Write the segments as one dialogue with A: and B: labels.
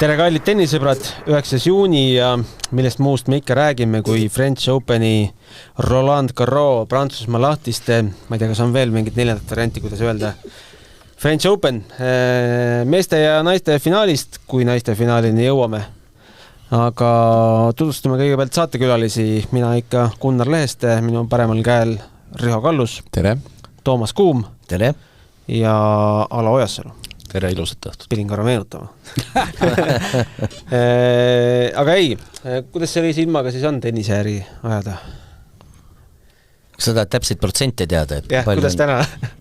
A: Tere kallid tennisõbrad, 9. juuni ja millest muust me ikka räägime, kui French Openi Roland Garros Prantsusmaa lahtiste, ma ei tea, kas on veel mingid neljandat varianti, kuidas öelda, French Open, meeste ja naiste finaalist, kui naiste finaalini jõuame. Aga tutvustame kõigepealt saatekülalisi, mina ikka Gunnar Leheste, minu paremal käel Riho Kallus.
B: Tere.
A: Toomas Kuum.
C: Tere.
A: Ja Alo Ojassalu.
D: Tere, ilusat õhtut.
A: Pidin korra meenutama. Aga ei, kuidas selle silmaga siis on tennisejärgi ajada?
C: Kas sa tahad täpseid protsente teada?
A: Jah, kuidas täna?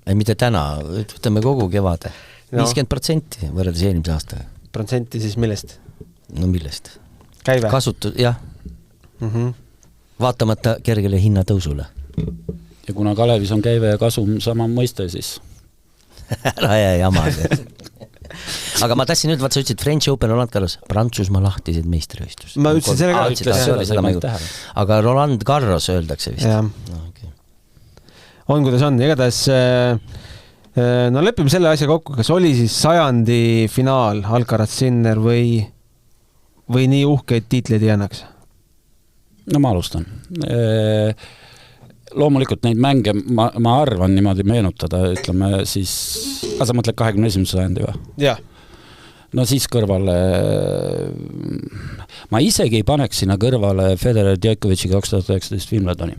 C: Ei, mitte täna, võtame kogu kevade. 50% võrreldes eelmise aastaga.
A: Protsenti siis millest?
C: No millest?
A: Käive?
C: Jah. Vaatamata kergele hinnatõusule.
D: Ja kuna Kalevis on käive ja kasum sama mõiste, siis...
C: Ära jää jama see. Aga ma tahtsin nüüd, vaat sa ütlesid French Open Roland Garros, Prantsusmaa lahtised meistrivõistlus.
A: Ma ütlesin selle ka.
C: Aga Roland Garros öeldakse vist.
A: No, okay. On, kuidas on. Igatahes, no lepime selle asja kokku, kas oli siis 100. finaal Alcaraz Sinner või nii uhkeid tiitleid ei annaks?
D: No ma alustan. Loomulikult neid mänge ma arvan niimoodi meenutada, ütleme siis, sa mõtled 21. sajandi või?
A: Jah.
D: No siis kõrvale, ma isegi ei paneks sinna kõrvale Federer Djokovic'i 2019 Wimbledoni.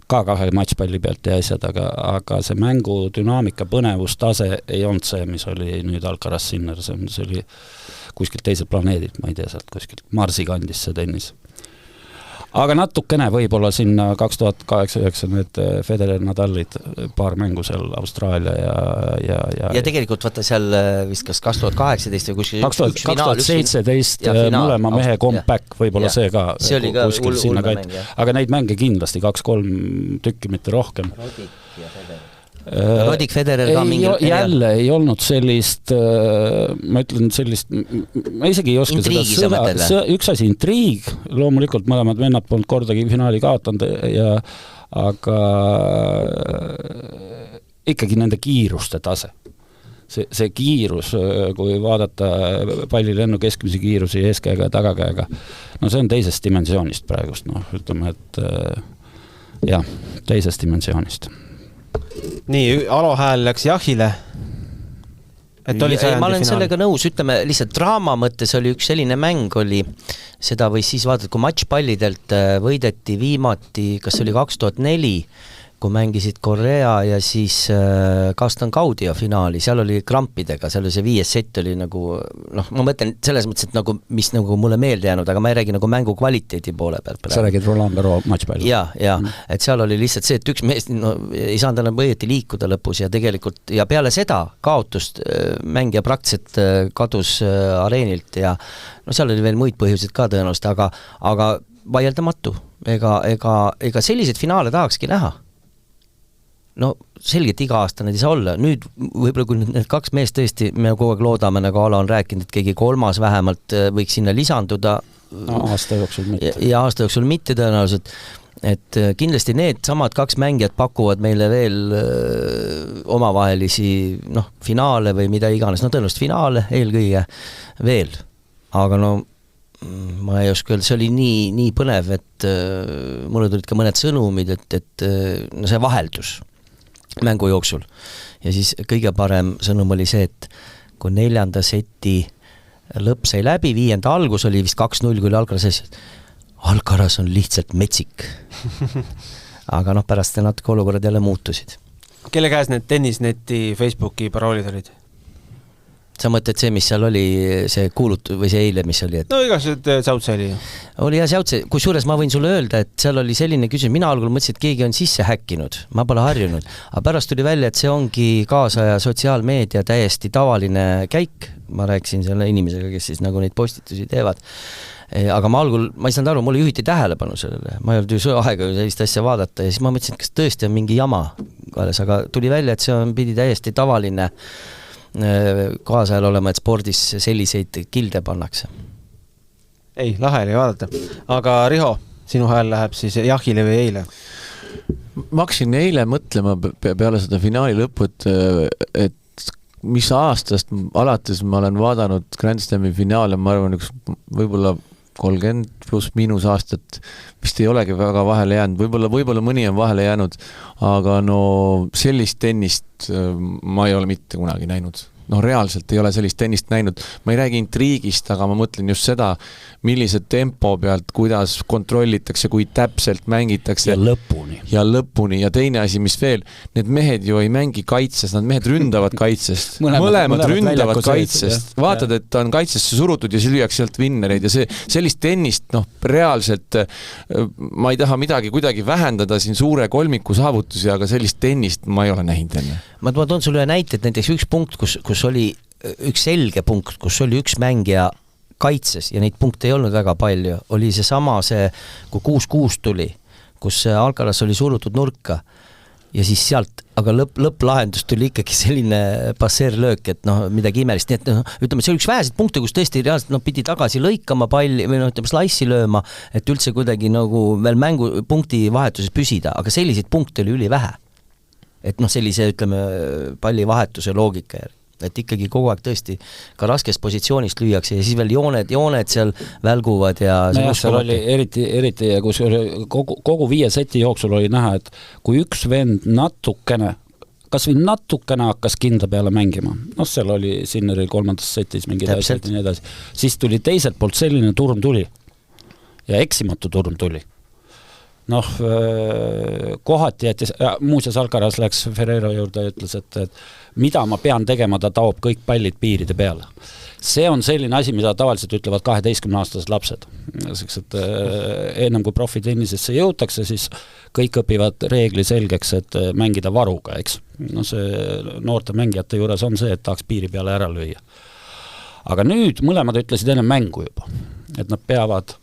D: Ka 2 matšpalli pealt ja asjad, aga see mängu dünaamika, põnevustase ei olnud see, mis oli nüüd Alcaraz Sinner, see oli kuskilt teised planeedid, ma ei tea sealt kuskilt Marsi kandis see tennis. Aga natukene võib-olla sinna 2008-2009 need Federer Nadalid paar mängu seal Austraalia ja
C: tegelikult vaata seal vist kas 2018 või kuskil
D: 2017 mõlema mehe comeback, võib-olla see ka kuskil sinna käit. Aga neid mänge kindlasti 2-3 tükki, mitte rohkem.
C: Rodik Federer ka mingi...
D: Jälle ei olnud sellist, ma ütlen sellist, ma isegi ei oska
C: intriigi
D: seda, üks asi intriig, loomulikult mõlemad vennad polnud kordagi finaali kaotanud, aga ikkagi nende kiiruste tase. See kiirus, kui vaadata pallilennu keskmise kiirusi eeskäega ja tagakäega, no see on teisest dimensioonist praegust, ütleme, et jah, teisest dimensioonist.
A: Nii, Alo hääl läks Jahile. Et oli
C: ma olen sellega nõus, ütleme, lihtsalt draama mõttes oli üks selline mäng oli, seda võis siis vaadata, kui matšpallidelt võideti viimati, kas oli 2004, kui mängisid Korea ja siis Kastan Kaudio finaali, seal oli krampidega, seal oli see 5. sett oli nagu, ma mõtlen selles mõttes, et nagu, mis nagu mulle meelde jäänud, aga ma ei räägi nagu mängu kvaliteedi poole pealt.
D: Sa räägid Roland Garros matšpalli?
C: Ja, et seal oli lihtsalt see, et üks mees ei saanud enam õieti liikuda lõpus ja tegelikult, ja peale seda kaotust mängija praktiliselt kadus areenilt ja seal oli veel muid põhjuseid ka tõenäoliselt, aga vaieldamatu. Ega selliseid finaale tahakski näha. No selgelt iga aasta need ei saa olla. Nüüd võib-olla kui need 2 meest tõesti, me kogu aeg loodame, nagu Ala on rääkinud, et keegi 3. vähemalt võiks sinna lisanduda.
D: Aasta jooksul mitte.
C: Ja aasta jooksul mitte tõenäoliselt. Et kindlasti need samad 2 mängijad pakuvad meile veel omavahelisi finaale või mida iganes. No tõenäoliselt finaale eelkõige veel. Aga ma ei oska öelda, see oli nii põnev, et mulle tulid ka mõned sõnumid, et see vaheldus mängu jooksul. Ja siis kõige parem sõnum oli see, et kui 4. seti lõpp sai läbi, 5. algus oli vist 2-0, kui oli Alcaraz on lihtsalt metsik. Aga pärast natuke olukorrad jälle muutusid.
A: Kelle käes need tennisneti Facebooki paroolid olid?
C: Sa mõtled see, mis seal oli, see kuulutu või see eile, mis oli?
A: No igased säutse oli.
C: Oli jah säutse, kusjuures ma võin sulle öelda, et seal oli selline küsimus, mina algul mõtlesin, et keegi on sisse häkkinud, ma pole harjunud, aga pärast tuli välja, et see ongi kaasaja sotsiaalmeedia täiesti tavaline käik, ma rääkisin selle inimesega, kes siis nagu neid postitusi teevad, aga ma ei saanud aru, mulle juhiti tähelepanu sellele, ma ei olnud ju aega sellist asja vaadata ja siis ma mõtlesin, et kas tõesti on mingi jama, aga tuli välja, et see pidi täiesti tavaline kaasajal olema, et spordis selliseid kilde pannakse.
A: Ei, lahe oli vaadata. Aga Riho, sinu hääl läheb siis Jahile või eile?
B: Ma hakkasin eile mõtlema peale seda finaali lõppu, et mis aastast alates ma olen vaadanud Grand Slami finaale, ma arvan, üks võib-olla 30 pluss miinus aastat vist ei olegi väga vahele jäänud, võib-olla mõni on vahele jäänud, aga no sellist tennist ma ei ole mitte kunagi näinud. No reaalselt ei ole sellist tennist näinud. Ma ei räägi intriigist, aga ma mõtlen just seda, millise tempo pealt, kuidas kontrollitakse, kui täpselt mängitakse. Ja lõpuni. Ja teine asi, mis veel, need mehed ju ei mängi kaitses, nad mehed ründavad kaitsest. Mõlemad ründavad kaitsest. Vaatad, et ta on kaitsesse surutud ja siis lüüakse sealt vinnereid ja sellist tennist, reaalselt ma ei taha midagi kuidagi vähendada siin suure kolmiku saavutusi, aga sellist tennist ma ei ole näinud enne.
C: Ma toon sulle näite, et näiteks üks punkt, kus oli üks selge punkt, kus oli üks mängija kaitses ja neid punkte ei olnud väga palju, oli kui 6-6 tuli, kus Alcaraz oli surutud nurka ja siis sealt, aga lõpplahendus tuli ikkagi selline passeerlöök, et midagi imelist, nii et ütleme, see oli üks väheseid punkte, kus tõesti reaalselt pidi tagasi lõikama palli või slice'i lööma, et üldse kuidagi nagu veel punkti vahetuses püsida, aga selliseid punkte oli ülivähe. Et sellise, ütleme, pallivahetuse loogika järgi. Et ikkagi kogu aeg tõesti ka raskest positsioonist lüüakse ja siis veel jooned seal välguvad ja
D: seal oli eriti kus kogu 5 seti jooksul oli näha, et kui üks vend natukene hakkas kinda peale mängima, seal oli Sinneril 3. setis mingid asjad ja nii edasi, siis tuli teiselt poolt selline turm tuli ja eksimatu turm tuli. Kohati jättis, muuseas Alcaraz läks Ferrero juurde ja ütles, et mida ma pean tegema, ta taob kõik pallid piiride peale. See on selline asi, mida tavaliselt ütlevad 12-aastased lapsed. Et ennem kui profitennisesse jõutakse, siis kõik õpivad reegli selgeks, et mängida varuga, eks. See noorte mängijate juures on see, et tahaks piiri peale ära lüüa. Aga nüüd mõlemad ütlesid enne mängu juba, et nad peavad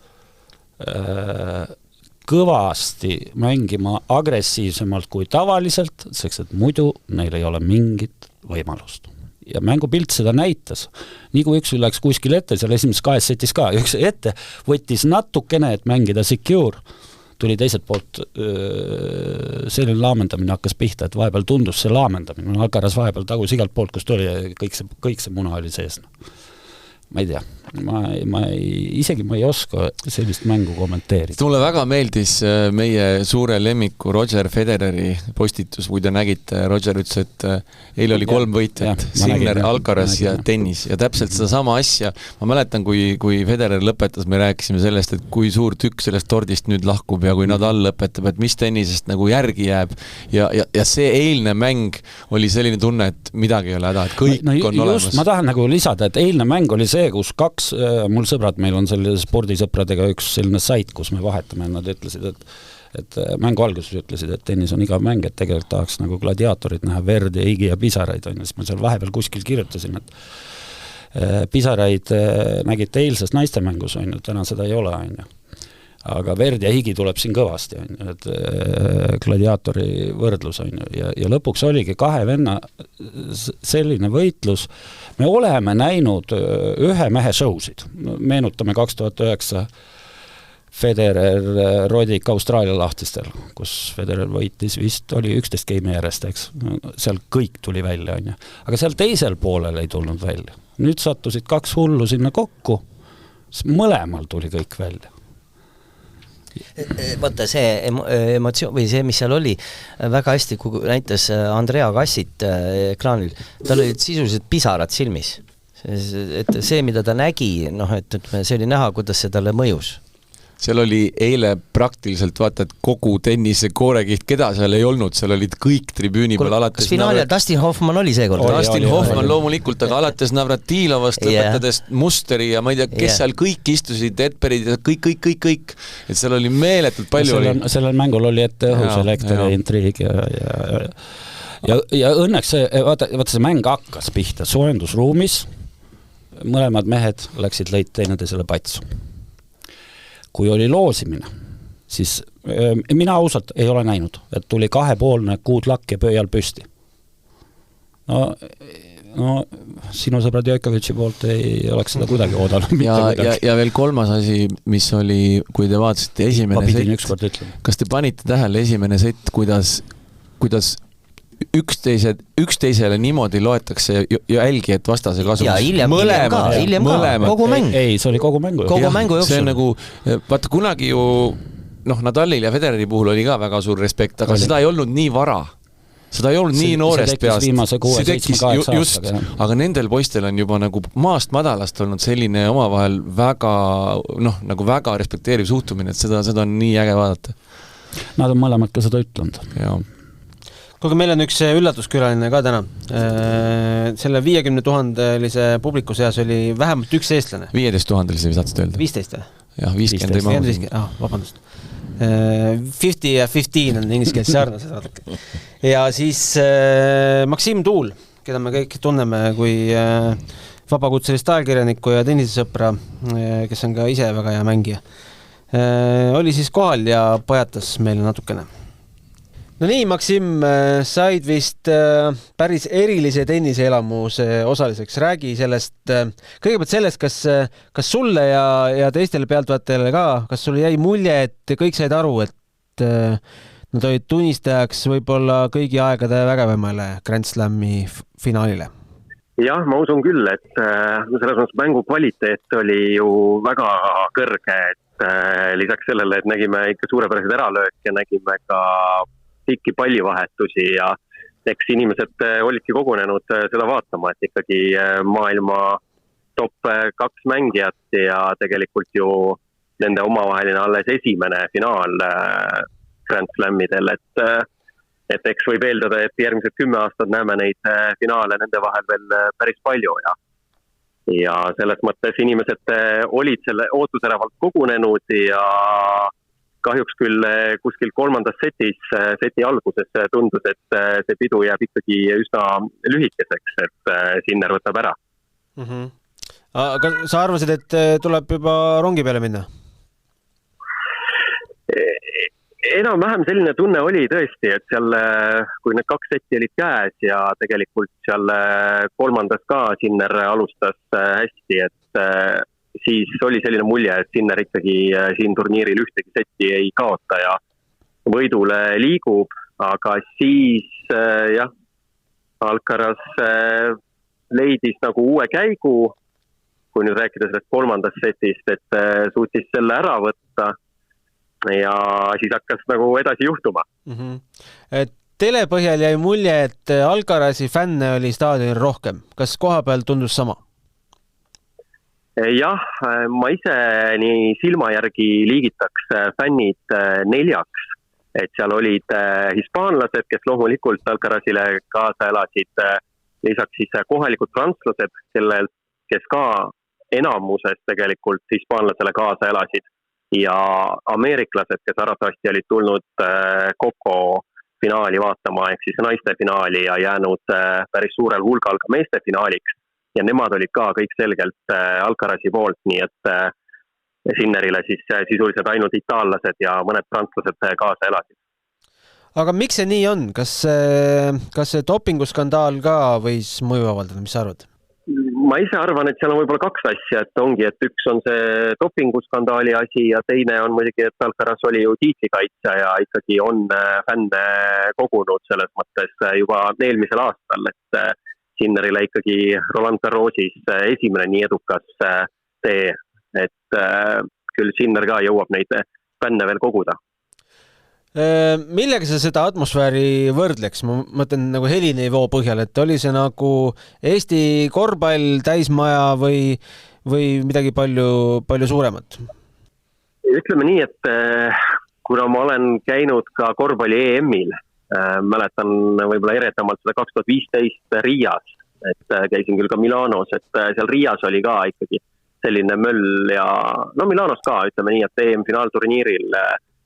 D: kõvasti mängima agressiivsemalt kui tavaliselt, seks et muidu neil ei ole mingit võimalust. Ja mängupilt seda näitas. Nii kui üks läks kuskil ette, seal esimeses 2 setis ka, üks ette võttis natukene, et mängida secure, tuli teiselt poolt selline laamendamine hakkas pihta, et vahepeal tundus see laamendamine. Alcaraz vahepeal tagus igalt poolt, kus tuli ja kõik see muna oli sees. Ma ei tea, isegi ma ei oska sellist mängu kommenteerida.
B: Mulle väga meeldis meie suure lemmiku Roger Federeri postitus, kui te nägite, Roger ütles, et eile oli 3 võitjat, Sinner, Alcaraz ja tennis ja täpselt seda sama asja. Ma mäletan, kui Federer lõpetas, me rääkisime sellest, et kui suur tükk sellest tordist nüüd lahkub ja kui Nadal lõpetab, et mis tennisest nagu järgi jääb ja see eilne mäng oli selline tunne, et midagi ei ole häda, et kõik on olemas.
D: Ma tahan nagu lisada, et eilne mäng oli see, kus 2, mul sõbrad, meil on selle spordisõpradega üks selline sait, kus me vahetame, nad ütlesid, et mängu alguses ütlesid, et tennis on igav mäng, et tegelikult tahaks nagu gladiaatorid näha verd ja higi ja pisaraid, siis ma seal vahepeal kuskil kirjutasin, et pisaraid nägite eilses naistemängus, täna seda ei ole, aga verd ja higi tuleb siin kõvasti, et gladiaatori võrdlus, ja lõpuks oligi 2 venna selline võitlus. Me oleme näinud ühe mehe showsid, meenutame 2009 Federer Rodik Austraalia lahtistel, kus Federer võitis vist oli 11 geimi järjest, eks. Seal kõik tuli välja, aga seal teisel poolel ei tulnud välja. Nüüd sattusid 2 hullu sinna kokku, mõlemal tuli kõik välja.
C: Vaata see emotsioon või see, mis seal oli väga hästi, kui näitas Andrea Kassit ekraanil, tal olid sisuliselt pisarad silmis, et see, mida ta nägi, et see oli näha, kuidas see talle mõjus.
B: Seal oli eile praktiliselt, vaata, et kogu tennise koorekiht, keda seal ei olnud, seal olid kõik tribüüni peal alates...
C: Kas finaal ja Dustin Hoffman oli seekord?
B: Dustin Hoffman loomulikult, aga alates Navratilovast lõpetades Musteri ja ma ei tea, kes seal kõik istusid, Edberid ja kõik. Et seal oli meeletult palju.
D: Sellel mängul oli ette õhuselektor ja intriig ja õnneks vaata see mäng hakkas pihta soojendusruumis, mõlemad mehed läksid lõid teineteisele patsu. Kui oli loosimine, siis mina ausalt ei ole näinud, et tuli 2-poolne kuudlakk ja pöial püsti. No sinu sõbrad Djokovic'i poolt ei oleks seda kuidagi oodanud.
B: Ja veel 3. asi, mis oli, kui te vaatasite esimene set, kas te panite tähele esimene set, kuidas üksteisele niimoodi loetakse jälgi, et vastase kasuks.
C: Ja hiljem ka, kogu mäng.
D: Ei, see oli kogu mängu.
C: Kogu mängu jooksul.
B: See on nagu, vaata kunagi ju, Nadalil ja Federeri puhul oli ka väga suur respekt, aga seda ei olnud nii vara. Seda ei olnud nii noorest peast.
D: See tekkis 6-7-8
B: just, aga nendel poistel on juba nagu maast madalast olnud selline omavahel väga, nagu väga respekteeriv suhtumine, et seda on nii äge vaadata.
D: Nad on mõlemad ka seda ütlenud.
B: Jaa.
A: Kuulge, meil on üks üllatuskülaline ka täna. Selle 50 000-lise publiku seas oli vähemalt üks eestlane.
B: 15 000-lise saatsid öelda.
A: 15?
B: Jah, 50 tõi maha.
A: Vabandust. 50 ja 15 on inglise keeles sarnased. Ja siis Maksim Tuul, keda me kõik tunneme kui vabakutselist ajakirjanikku ja tennisesõpra, kes on ka ise väga hea mängija, oli siis kohal ja pajatas meile natukene. No nii, Maksim, said vist päris erilise tenniseelamuse osaliseks. Räägi sellest, kõigepealt sellest, kas sulle ja teistele pealtvaatajale ka, kas sulle jäi mulje, et kõik said aru, et nad olid tunnistajaks võib-olla kõigi aegade vägevamale Grand Slami finaalile?
E: Jah, ma usun küll, et selles mõttes mängu kvaliteet oli ju väga kõrge, et lisaks sellele, et nägime ikka suurepäraseid eralööke, nägime ka pikki pallivahetusi ja eks inimesed olidki kogunenud seda vaatama, et ikkagi maailma top 2 mängijat ja tegelikult ju nende omavaheline alles esimene finaal Grand Slamidel, et eks võib eeldada, et järgmised 10 aastat näeme neid finaale nende vahel veel päris palju ja selles mõttes inimesed olid selle ootuserevalt kogunenud ja kahjuks küll kuskil 3. seti alguses tundus, et see pidu jääb ikkagi üsna lühikeseks, et Sinner võtab ära.
A: Aga sa arvasid, et tuleb juba rongi peale minna?
E: Enam-vähem selline tunne oli tõesti, et seal, kui need 2 seti olid käes ja tegelikult seal 3. ka Sinner alustas hästi, et siis oli selline mulje, et Sinner ikkagi siin turniiril ühtegi seti ei kaota ja võidule liigub, aga siis Alcaraz leidis nagu uue käigu, kui nüüd rääkida sellest 3. setist, et suutis selle ära võtta ja siis hakkas nagu edasi juhtuma.
A: Telepõhjal jäi mulje, et Alcarazi fänne oli staadionil rohkem. Kas koha peal tundus sama?
E: Jah, ma ise nii silma järgi liigitaks fännid 4, et seal olid hispaanlased, kes loomulikult Alcarazile kaasa elasid, lisaks siis kohalikud prantslased, kes ka enamuses tegelikult hispaanlasele kaasa elasid ja ameeriklased, kes arvatavasti olid tulnud Coco finaali vaatama, ehk siis naiste finaali ja jäänud päris suurel hulgal ka meeste finaaliks. Ja nemad olid ka kõik selgelt Alcarazi poolt, nii et Sinnerile siis sisuliselt ainult itaallased ja mõned prantslased kaasa elasid.
A: Aga miks see nii on? Kas see dopinguskandaal ka võis mõju avaldada, mis sa arvad?
E: Ma ise arvan, et seal on võib-olla 2 asja, et ongi, et üks on see dopinguskandaali asi ja teine on muidugi, et Alcaraz oli ju tiitlikaitsja ja ikkagi on fänne kogunud selles mõttes juba eelmisel aastal, et Sinnerile ikkagi Roland Garrosis esimene nii edukas tee, et küll Sinner ka jõuab neid fänne veel koguda.
A: Millega sa seda atmosfääri võrdleks? Ma mõtlen nagu helinivoo põhjal, et oli see nagu Eesti korvpall täismaja või midagi palju suuremat?
E: Ütleme nii, et kuna ma olen käinud ka korvpalli EM-il, mäletan võib-olla eretamalt seda 2015 Riias, et käisin küll ka Milanos, et seal Riias oli ka ikkagi selline möll ja Milanos ka, ütleme nii, et EM-finaalturniiril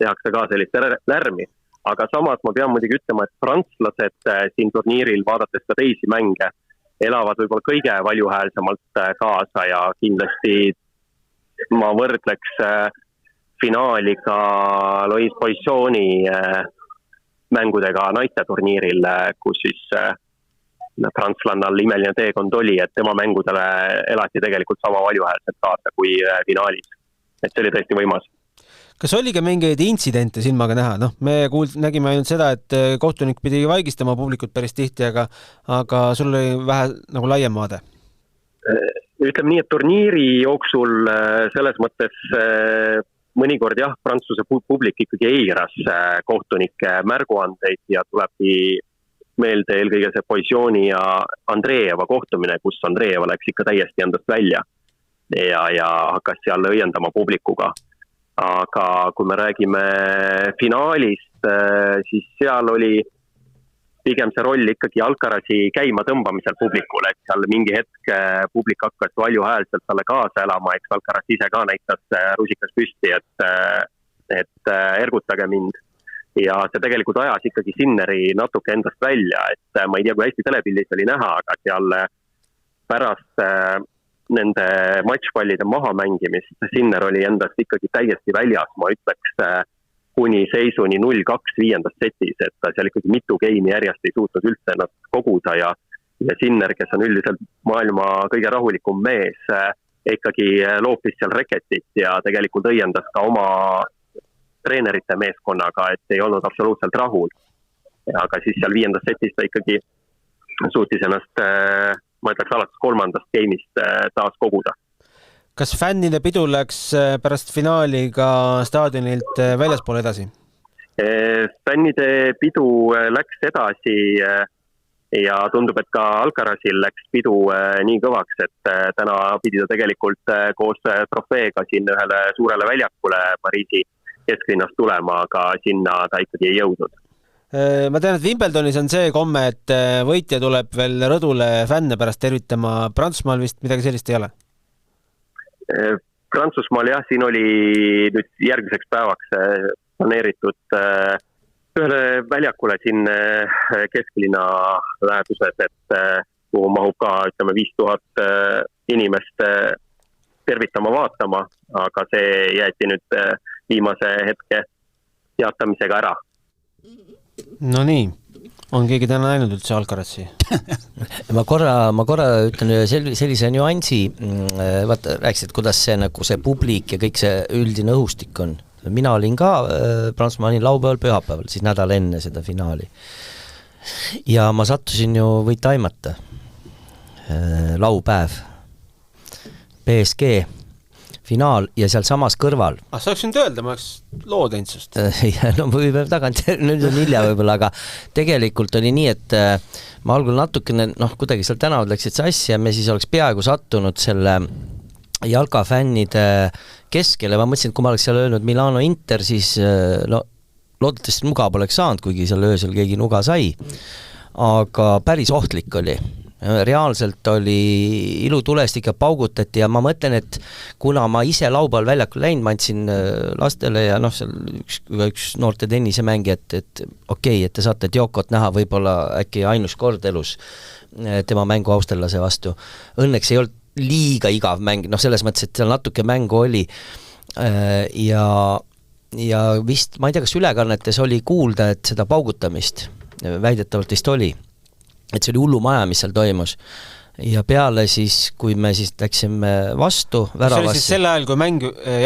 E: tehakse ka sellist lärmi, aga samas ma pean muidugi ütlema, et prantslased siin turniiril vaadates ka teisi mänge elavad võib-olla kõige valjuhäälsemalt kaasa ja kindlasti ma võrdleks finaali ka Lois Poissoni mängudega naiste turniiril, kus siis prantslannal imeline teekond oli, et tema mängudele elati tegelikult sama valjuhäälselt kaasa kui finaalis. Et see oli tõesti võimas.
A: Kas oli ka mingeid intsidente silmaga näha? Noh, me nägime ainult seda, et kohtunik pidi vaigistama publikut päris tihti, aga sul oli vähe nagu laiem vaade.
E: Ütleme nii, et turniiri jooksul selles mõttes mõnikord jah, Prantsuse publik ikkagi eiras kohtunike märguandeid ja tulebki meelde eelkõige see Poisoni ja Andreeva kohtumine, kus Andreeva läks ikka täiesti endast välja ja hakkas seal õiendama publikuga. Aga kui me räägime finaalist, siis seal oli pigem see roll ikkagi Alcarazi käima tõmbamisel publikule, et seal mingi hetk publik hakkas valjuhäälselt talle kaasa elama, eks Alcaraz ise ka näitas rusikas püsti, et ergutage mind. Ja see tegelikult ajas ikkagi Sinneri natuke endast välja, et ma ei tea, kui hästi telepildis oli näha, aga seal pärast nende matšpallide maha mängimist Sinner oli endast ikkagi täiesti väljas, ma ütleks kuni seisuni 0-2 viiendast setis, et ta seal ikkagi mitu geimi järjest ei suutnud üldse ennast koguda ja Sinner, kes on üldiselt maailma kõige rahulikum mees, ikkagi loopis seal reketit ja tegelikult õiendas ka oma treenerite meeskonnaga, et ei olnud absoluutselt rahul. Aga siis seal viiendas setis ta ikkagi suutis ennast ma ütleks alates 3. geimist taas koguda.
A: Kas fännide pidu läks pärast finaali ka staadionilt väljaspool edasi?
E: Fännide pidu läks edasi ja tundub, et ka Alcarazil läks pidu nii kõvaks, et täna pidi ta tegelikult koos trofeega siin ühele suurele väljakule Pariisi kesklinnast tulema, aga sinna ta ikkagi ei jõudnud.
A: Ma tean, et Wimbledonis on see komme, et võitja tuleb veel rõdule fänne pärast tervitama. Prantsusmaal vist midagi sellist ei ole?
E: Prantsusmaal jah, siin oli nüüd järgmiseks päevaks planeeritud ühele väljakule siin kesklinna läheduses, et kuhu mahub ka, ütleme, 5000 inimest tervitama vaatama, aga see jäeti nüüd viimase hetke teatamisega ära.
C: No
A: nii, on keegi täna näinud üldse Alcarazi?
C: ma korra ütlen sellise nüansi, vaata, rääkisid, kuidas see, nagu see publik ja kõik see üldine õhustik on. Mina olin ka Prantsusmaa laupäeval, pühapäeval, siis nädal enne seda finaali. Ja ma sattusin ju, võite aimata, laupäev, PSG finaal ja seal samas kõrval.
A: Sa oleks nüüd öelda, ma oleks loo teinud sust.
C: No võib tagant, nüüd on hilja võib-olla, aga tegelikult oli nii, et ma algul natukene, kuidagi seal tänavad läksid sassi ja me siis oleks peaaegu sattunud selle jalkafännide keskele. Ma mõtlesin, et kui ma oleks seal öelnud Milano Inter, siis loodetavasti nuga poleks saanud, kuigi seal öösel keegi nuga sai. Aga päris ohtlik oli. Reaalselt oli ilutulest ikka paugutati ja ma mõtlen, et kuna ma ise laupäeval väljakul läinud, ma andsin lastele ja seal üks noorte tennisemängi, et okei, et te saate Diokot näha võib-olla äkki ainus kord elus tema mängu austellase vastu. Õnneks ei olnud liiga igav mäng, selles mõttes, et seal natuke mängu oli ja vist, ma ei tea, kas ülekannetes oli kuulda, et seda paugutamist väidetavalt vist oli. Et see oli hullu maja, mis seal toimus. Ja peale siis, kui me siis läksime vastu väravasse. See oli siis
A: sel ajal, kui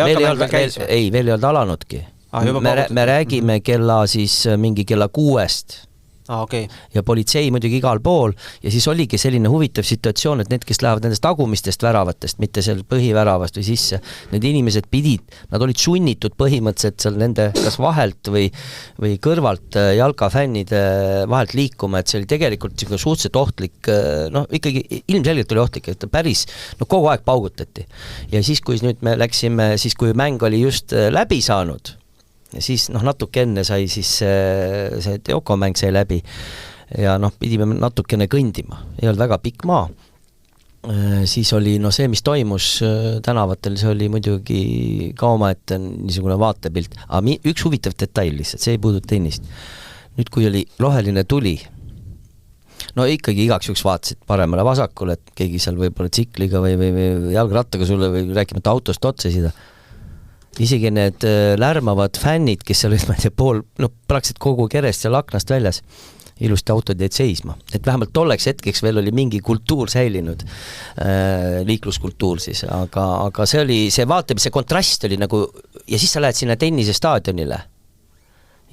A: jalkamäng käis?
C: Ei, veel ei olnud alanudki. Me räägime mingi kella 6.
A: Okay.
C: Ja politsei muidugi igal pool ja siis oligi selline huvitav situatsioon, et need, kes lähevad nendest tagumistest väravatest, mitte seal põhiväravast või sisse, need inimesed nad olid sunnitud põhimõtteliselt seal nende kas vahelt või kõrvalt jalkafännide vahelt liikuma, et see oli tegelikult suhteliselt ohtlik, ikkagi ilmselgelt oli ohtlik, et päris kogu aeg paugutati. Ja siis, kui nüüd me läksime, siis kui mäng oli just läbi saanud, ja siis natuke enne sai siis see Dioko mäng sai läbi ja pidime natukene kõndima, ei olnud väga pikk maa. Siis oli see, mis toimus tänavatel, see oli muidugi ka omaette niisugune vaatepilt, aga üks huvitav detail lihtsalt, see ei puuduta tennist. Nüüd, kui oli roheline tuli, ikkagi igaks juhuks vaatasid paremale vasakule, et keegi seal võib-olla tsikliga või jalgrattaga sulle või rääkimata autost otsa sida. Isegi need lärmavad fännid, kes seal olid, ma ei tea, praktiliselt kogu kerest seal aknast väljas, ilusti autod jäid seisma, et vähemalt tolleks hetkeks veel oli mingi kultuur säilinud, liikluskultuur siis, aga see oli, see vaatamise kontrast oli nagu, ja siis sa lähed sinna tennisestaadionile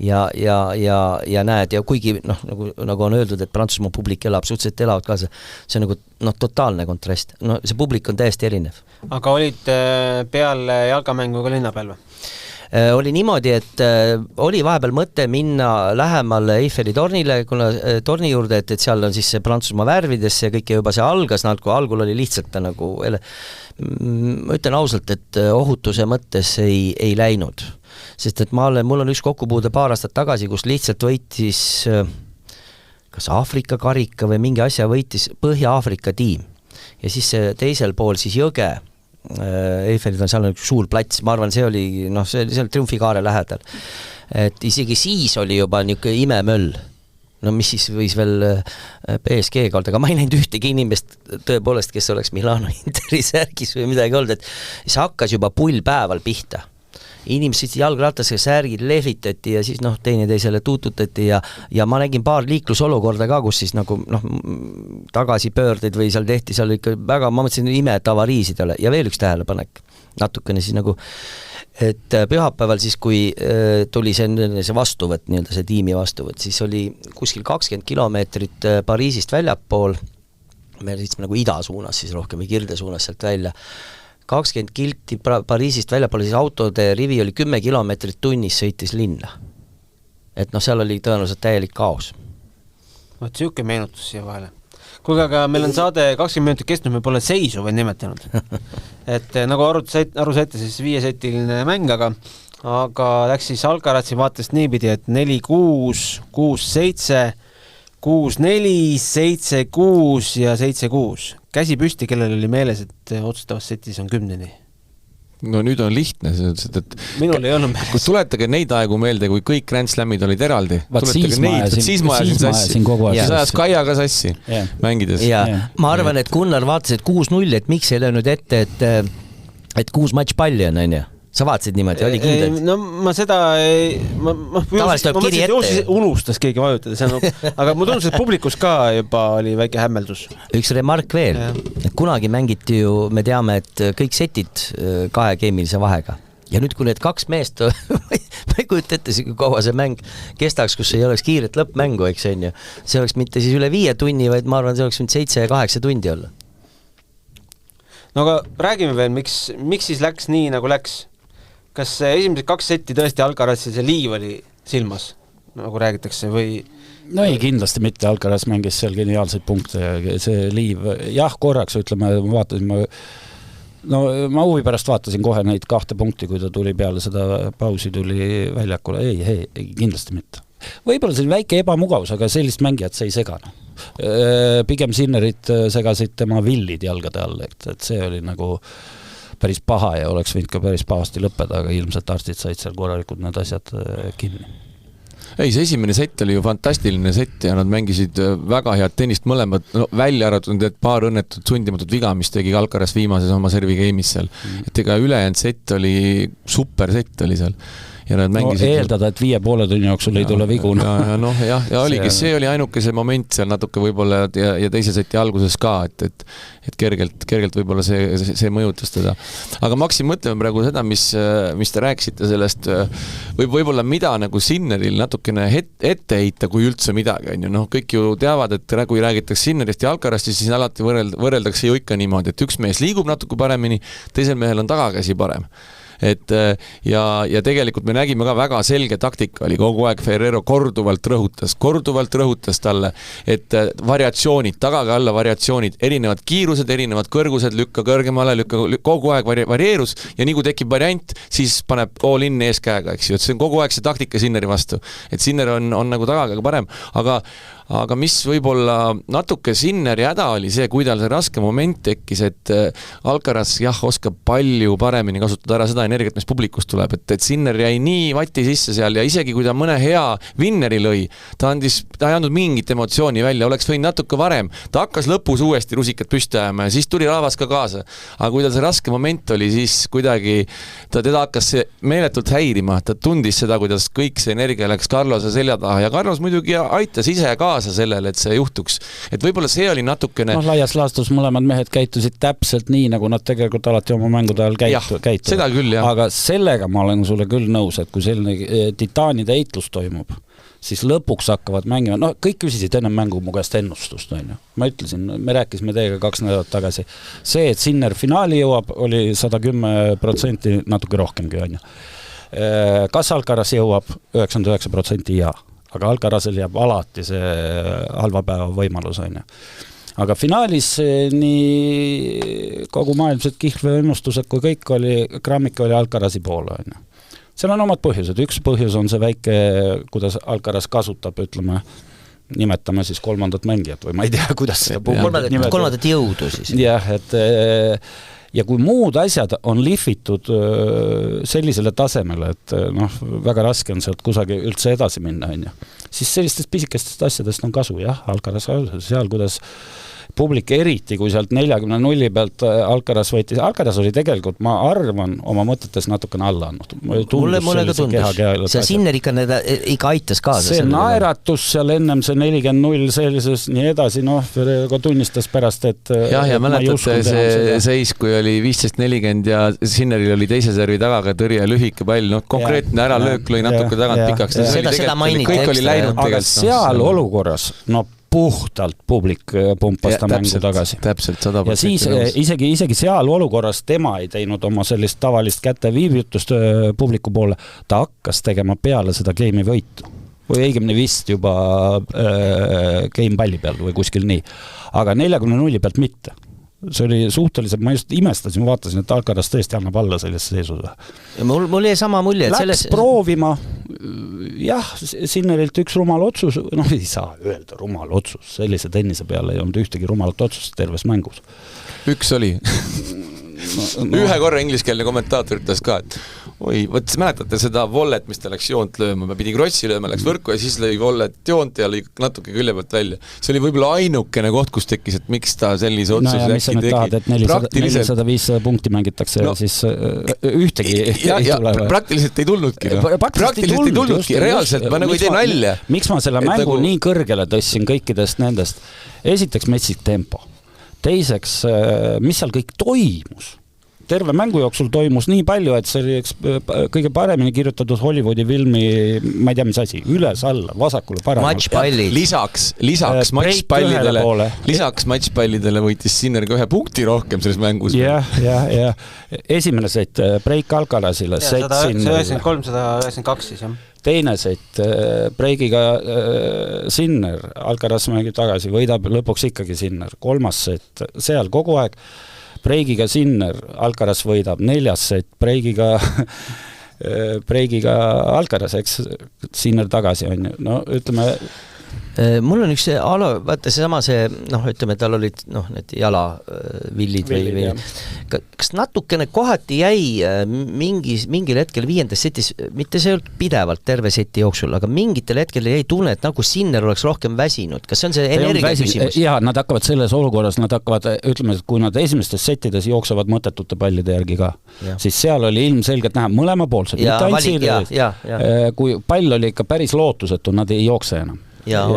C: ja näed, ja kuigi nagu on öeldud, et Prantsusmaa publik elab suhteliselt elavad kaasa, see on nagu totaalne kontrast, see publik on täiesti erinev.
A: Aga olid peale jalgamängu ka linna peal või?
C: Oli niimoodi, et oli vahepeal mõte minna lähemale Eiffeli tornile, kuna torni juurde, et seal on siis see Prantsusmaa värvides ja kõik juba see algas, algul oli lihtsalt nagu, ma ütlen ausalt, et ohutuse mõttes ei läinud. Sest et mul on üks kokkupuude paar aastat tagasi, kus lihtsalt võitis kas Aafrika karika või mingi asja võitis Põhja-Aafrika tiim. Ja siis teisel pool siis jõge, Eiffelid on seal üks suur plats, ma arvan, see oli seal Triumfikaare lähedal. Et isegi siis oli juba niisugune imemöll. Mis siis võis veel PSG kalda, aga ma ei näinud ühtegi inimest tõepoolest, kes oleks Milano Interi särgis või midagi olnud, et see hakkas juba pullpäeval pihta. Inimesed jalgratas ja särgid lehvitati ja siis teineteisele tuututati ja ma nägin paar liiklusolukorda ka, kus siis nagu tagasipöördeid või seal tehti seal ikka väga, ma mõtlesin ime, et avariisid ole. Ja veel üks tähelepanek, natukene siis nagu, et pühapäeval siis, kui tuli see vastuvõtt, nii-öelda see tiimi vastuvõtt, siis oli kuskil 20 kilomeetrit Pariisist väljapool, me sõitsime nagu ida suunas siis rohkem või Kirde suunas sealt välja, 20 kilti Pariisist väljapoole, siis autode rivi oli 10 kilomeetrit tunnis sõitis linna. Et seal oli tõenäoliselt täielik kaos.
A: Võt siuke meenutus siia vahele. Kuigi aga meil on saade 20 minutit kestnud, me pole seisu veel nimetanud. Et nagu aru saite, siis 5-setiline mäng, aga läks siis Alcarazzi vaatest niipidi, et 4-6, 6-7, 6-4, 7-6 ja 7-6. Käsi püsti, kellel oli meeles, et otsustavas setis on 10-ni.
B: No nüüd on lihtne, et
A: minul ei olnud meeles.
B: Kui tuletage neid aegu meelde, kui kõik Grand Slamid olid eraldi. Siis ma ajasin sassi. Siis ajas Kaia ka sassi mängides.
C: Ma arvan, et Gunnar vaatas, et 6-0, et miks ei löönud ette, et 6 matš palli on, on ju? Sa vaatasid niimoodi, oli kindel?
A: No ma seda ma unustas keegi vajutada, aga ma tundus, et publikus ka juba oli väike hämmeldus.
C: Üks remark veel, et kunagi mängiti ju, me teame, et kõik setid 2 geemilise vahega. Ja nüüd, kui need 2 meest, ma ei kujuta ette, kui kaua see mäng kestaks, kus ei oleks kiiret lõppmängu, eks on ju. See oleks mitte siis üle 5 tunni, vaid ma arvan, see oleks 7 ja 8 tundi olla.
A: No aga räägime veel, miks siis läks nii, nagu läks? Kas esimesed 2 setti tõesti Alcarazzi see liiv oli silmas, nagu räägitakse, või?
D: No ei, kindlasti mitte, Alcaraz mängis seal geniaalseid punkte ja see liiv, jah, korraks ütleme, ma huvi pärast vaatasin kohe neid 2 punkti, kui ta tuli peale seda pausi, tuli väljakule, ei, kindlasti mitte. Võib-olla see oli väike ebamugavus, aga sellist mängijat see ei segane. Pigem Sinnerit segasid tema villid jalgade all, et see oli nagu päris paha ja oleks võinud ka päris pahasti lõppeda, aga ilmselt arstid said seal korralikult need asjad kinni.
B: Ei, see esimene sett oli ju fantastiline sett ja nad mängisid väga head tennist mõlemad, välja arvatud, et paar õnnetut sundimatut viga, mis tegi Alcaraz viimases oma servi game'is seal. Et ega ülejäänud sett oli, super sett oli seal. Ja nad mängisid
D: eeldada, et 5,5 tunni jooksul ei tule vigu.
B: Ja oligi, see oli ainuke see moment seal natuke võib-olla ja teise seti alguses ka, et kergelt võib-olla see mõjutas teda. Aga ma hakkasin mõtlema praegu seda, mis te rääkisite sellest, võib-olla mida nagu Sinneril natukene ette heita, kui üldse midagi on ju. Kõik ju teavad, et kui räägitakse Sinnerist ja Alcarazist, siis alati võrreldakse ju ikka niimoodi, et üks mees liigub natuke paremini, teisel mehel on tagakäsi parem. Ja tegelikult me nägime ka väga selge taktika oli, kogu aeg Ferrero korduvalt rõhutas talle, et variatsioonid, tagage alla variatsioonid, erinevad kiirused, erinevad kõrgused, lükka kõrgemale, kogu aeg varieerus ja nii kui tekib variant, siis paneb all in ees käega, eks ju, et see on kogu aeg see taktika Sinneri vastu, et Sinner on nagu tagaga parem, aga mis võib-olla natuke Sinneri häda oli see, kui tal see raske moment tekkis, et Alcaraz oskab palju paremini kasutada ära seda energiat, mis publikust tuleb, et Sinner jäi nii vati sisse seal ja isegi kui ta mõne hea vinneri lõi, ta ei andnud mingit emotsiooni välja, oleks võinud natuke varem, ta hakkas lõpus uuesti rusikat püsti ajama ja siis tuli rahvas ka kaasa, aga kui tal see raske moment oli, siis kuidagi teda hakkas see meeletult häirima, ta tundis seda, kuidas kõik see energia läks Carlose selja taha ja Carlos muidugi aitas ise ka kaasa sellele, et see juhtuks. Et võib-olla see oli natukene...
D: laias laastus mõlemad mehed käitusid täpselt nii, nagu nad tegelikult alati oma mängude ajal käituvad.
B: Seda küll, jah.
D: Aga sellega ma olen sulle küll nõus, et kui selline titaanide eitlus toimub, siis lõpuks hakkavad mängima, kõik küsisid enne mängu mu käest ennustust, on ju. Ma ütlesin, me rääkisime teiega 2 nädalat tagasi. See, et Sinner finaali jõuab, oli 110% natuke rohkemgi, on ju. Kas Alcaraz jõuab 99% jaa, aga Alcarazil jääb alati see halva päeva võimalus, on ju. Aga finaalis nii kogu maailmsed kihlve ennustused, kui kõik oli, Kramik oli Alcarazi poole, on ju. Seal on omad põhjused. Üks põhjus on see väike, kuidas Alcaraz kasutab, ütleme, nimetame siis 3. mängijat või ma ei tea, kuidas seda
C: kolmandat jõudu siis.
D: Jah, et ja kui muud asjad on lihvitud sellisele tasemele, et väga raske on sealt kusagil üldse edasi minna, on ju, siis sellistest pisikestest asjadest on kasu, jah, Alcaraz seal, kuidas publik eriti, kui sealt 40-0 pealt Alcaraz võitis. Alcaraz oli tegelikult, ma arvan, oma mõtetes natukene alla andnud.
C: Mulle ka tundus. See Sinner ikka aitas kaasa.
D: See naeratus seal ennem see 40-0 sellises nii edasi, tunnistas pärast, et...
B: Jah, ja mäletate see seis, kui oli 15-40 ja Sinneril oli teise servi tagaga tõrje lühike pall, konkreetne äralöök lõi natuke tagant pikaks.
C: Seda mainiti.
B: Kõik oli läinud
D: tegelikult. Aga seal olukorras, puhtalt publik pumpas ta mängu tagasi.
B: Täpselt 100%.
D: Ja siis isegi seal olukorras tema ei teinud oma sellist tavalist käte viivjutust publiku poole. Ta hakkas tegema peale seda game'i võitu. Või õigemini vist juba game palli peal või kuskil nii. Aga 40-0 pealt mitte. See oli suhteliselt, ma just imestasin, vaatasin, et Alcaraz tõesti annab alla selles seisus.
C: Mul jäi sama mulje, et
D: läks proovima, jah, Sinnerilt üks rumal otsus, ei saa öelda rumal otsus, sellise tennise peale ei olnud ühtegi rumalat otsust terves mängus.
B: Üks oli. Ühe korra ingliskeelne kommentaator ütles ka, et mäletate seda vollet, mis ta läks joont lööma, ma pidi krossi lööma, läks võrku ja siis lõi vollet joont ja lõi natuke külje pealt välja. See oli võib-olla ainukene koht, kus tekkis, et miks ta sellise otsuse
D: mis sa nüüd tahad, et 400-500 punkti mängitakse siis ühtegi
B: ei tule. Praktiliselt ei tulnudki. Praktiliselt ei tulnudki, reaalselt, ma nagu ei tee nalja.
D: Miks ma selle mängu nii kõrgele tõssin kõikidest nendest? Esiteks metsik tempo. Teiseks, mis seal kõik toimus? Terve mängu jooksul toimus nii palju, et see oli kõige paremini kirjutatud Hollywoodi filmi, ma ei tea, mis asi, üles alla, vasakule paremale.
C: Matšpallid.
B: Lisaks matšpallidele võitis Sinner ka 1 punkti rohkem selles mängus.
D: Ja. Esimene set, break Alcarazile.
A: 193-192 siis, jah.
D: Teine set, breigiga Sinner, Alcaraz mängib tagasi, võidab lõpuks ikkagi Sinner. 3. set, seal kogu aeg breigiga Sinner, Alcaraz võidab. 4. set, breigiga Alcaraz, eks Sinner tagasi on ju. Ütleme...
C: Mul on üks vaata seesama ütleme, tal olid need jalavillid või kas natukene kohati jäi mingil hetkel 5. setis, mitte see ei olnud pidevalt terve seti jooksul, aga mingitel hetkel jäi tunne, et nagu Sinner oleks rohkem väsinud. Kas see on see energia küsimus?
D: Jaa, nad hakkavad selles olukorras, ütleme, et kui nad esimestes settides jooksevad mõttetute pallide järgi ka, siis seal oli ilmselgelt näha mõlemapoolsed. Kui pall oli ikka päris lootusetu, nad ei jookse enam. Ja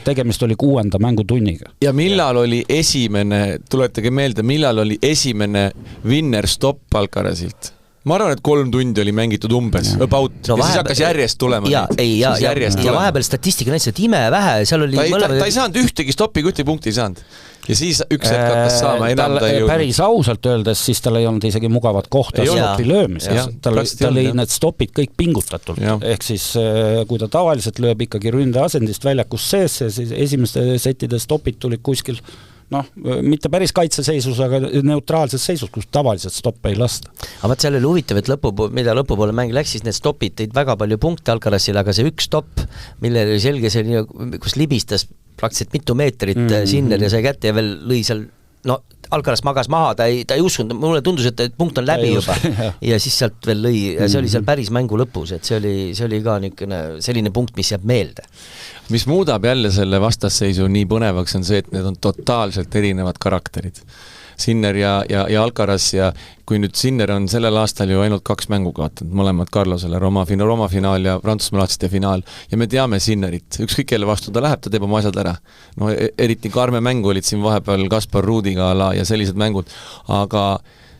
D: tegemist oli 6. mängutunniga.
B: Ja millal oli esimene, tuletage meelde, millal oli esimene winner stopp Alcarazilt? Ma arvan, et 3 tundi oli mängitud umbes, about, ja siis hakkas järjest tulema.
C: Ja vahepeal statistika näitas, et ime vähe, seal oli...
B: Ta ei saanud ühtegi stoppi, ühtegi punkti ei saanud. Ja siis üks hetk hakkas saama, enam ta ei jõudnud.
D: Päris ausalt öeldes, siis tal ei olnud isegi mugavat kohta stopi löömises. Ta lõi need stopid kõik pingutatult. Ehk siis, kui ta tavaliselt lööb ikkagi ründe asendist väljakus sees, siis esimeste settide stopid tulid kuskil, mitte päris kaitseseisus, aga neutraalses seisus, kus tavaliselt stoppe ei lasta.
C: Aga vaat seal oli huvitav, et mida lõpupoole mäng läks, siis need stopid tõid väga palju punkte Alcarazile, aga see üks stopp, mille oli selge, kus libistas praktiliselt mitu meetrit Sinner ja sai kätte ja veel lõi seal, Alcaraz magas maha, ta ei uskunud, mulle tundus, et punkt on läbi juba ja siis sealt veel lõi, ja see oli seal päris mängu lõpus, et see oli ka selline punkt, mis jääb meelde.
B: Mis muudab jälle selle vastasseisu nii põnevaks on see, et need on totaalselt erinevad karakterid. Sinner ja Alcaraz ja kui nüüd Sinner on sellel aastal ju ainult 2 mängu kaotanud, mõlemad Carlosele, Roma finaal ja Prantsusmaa lahtiste finaal ja me teame Sinnerit, ükskõik kelle vastu ta läheb, ta teeb oma asjad ära. No eriti karme mängu olid siin vahepeal Kaspar Ruudiga ja sellised mängud, aga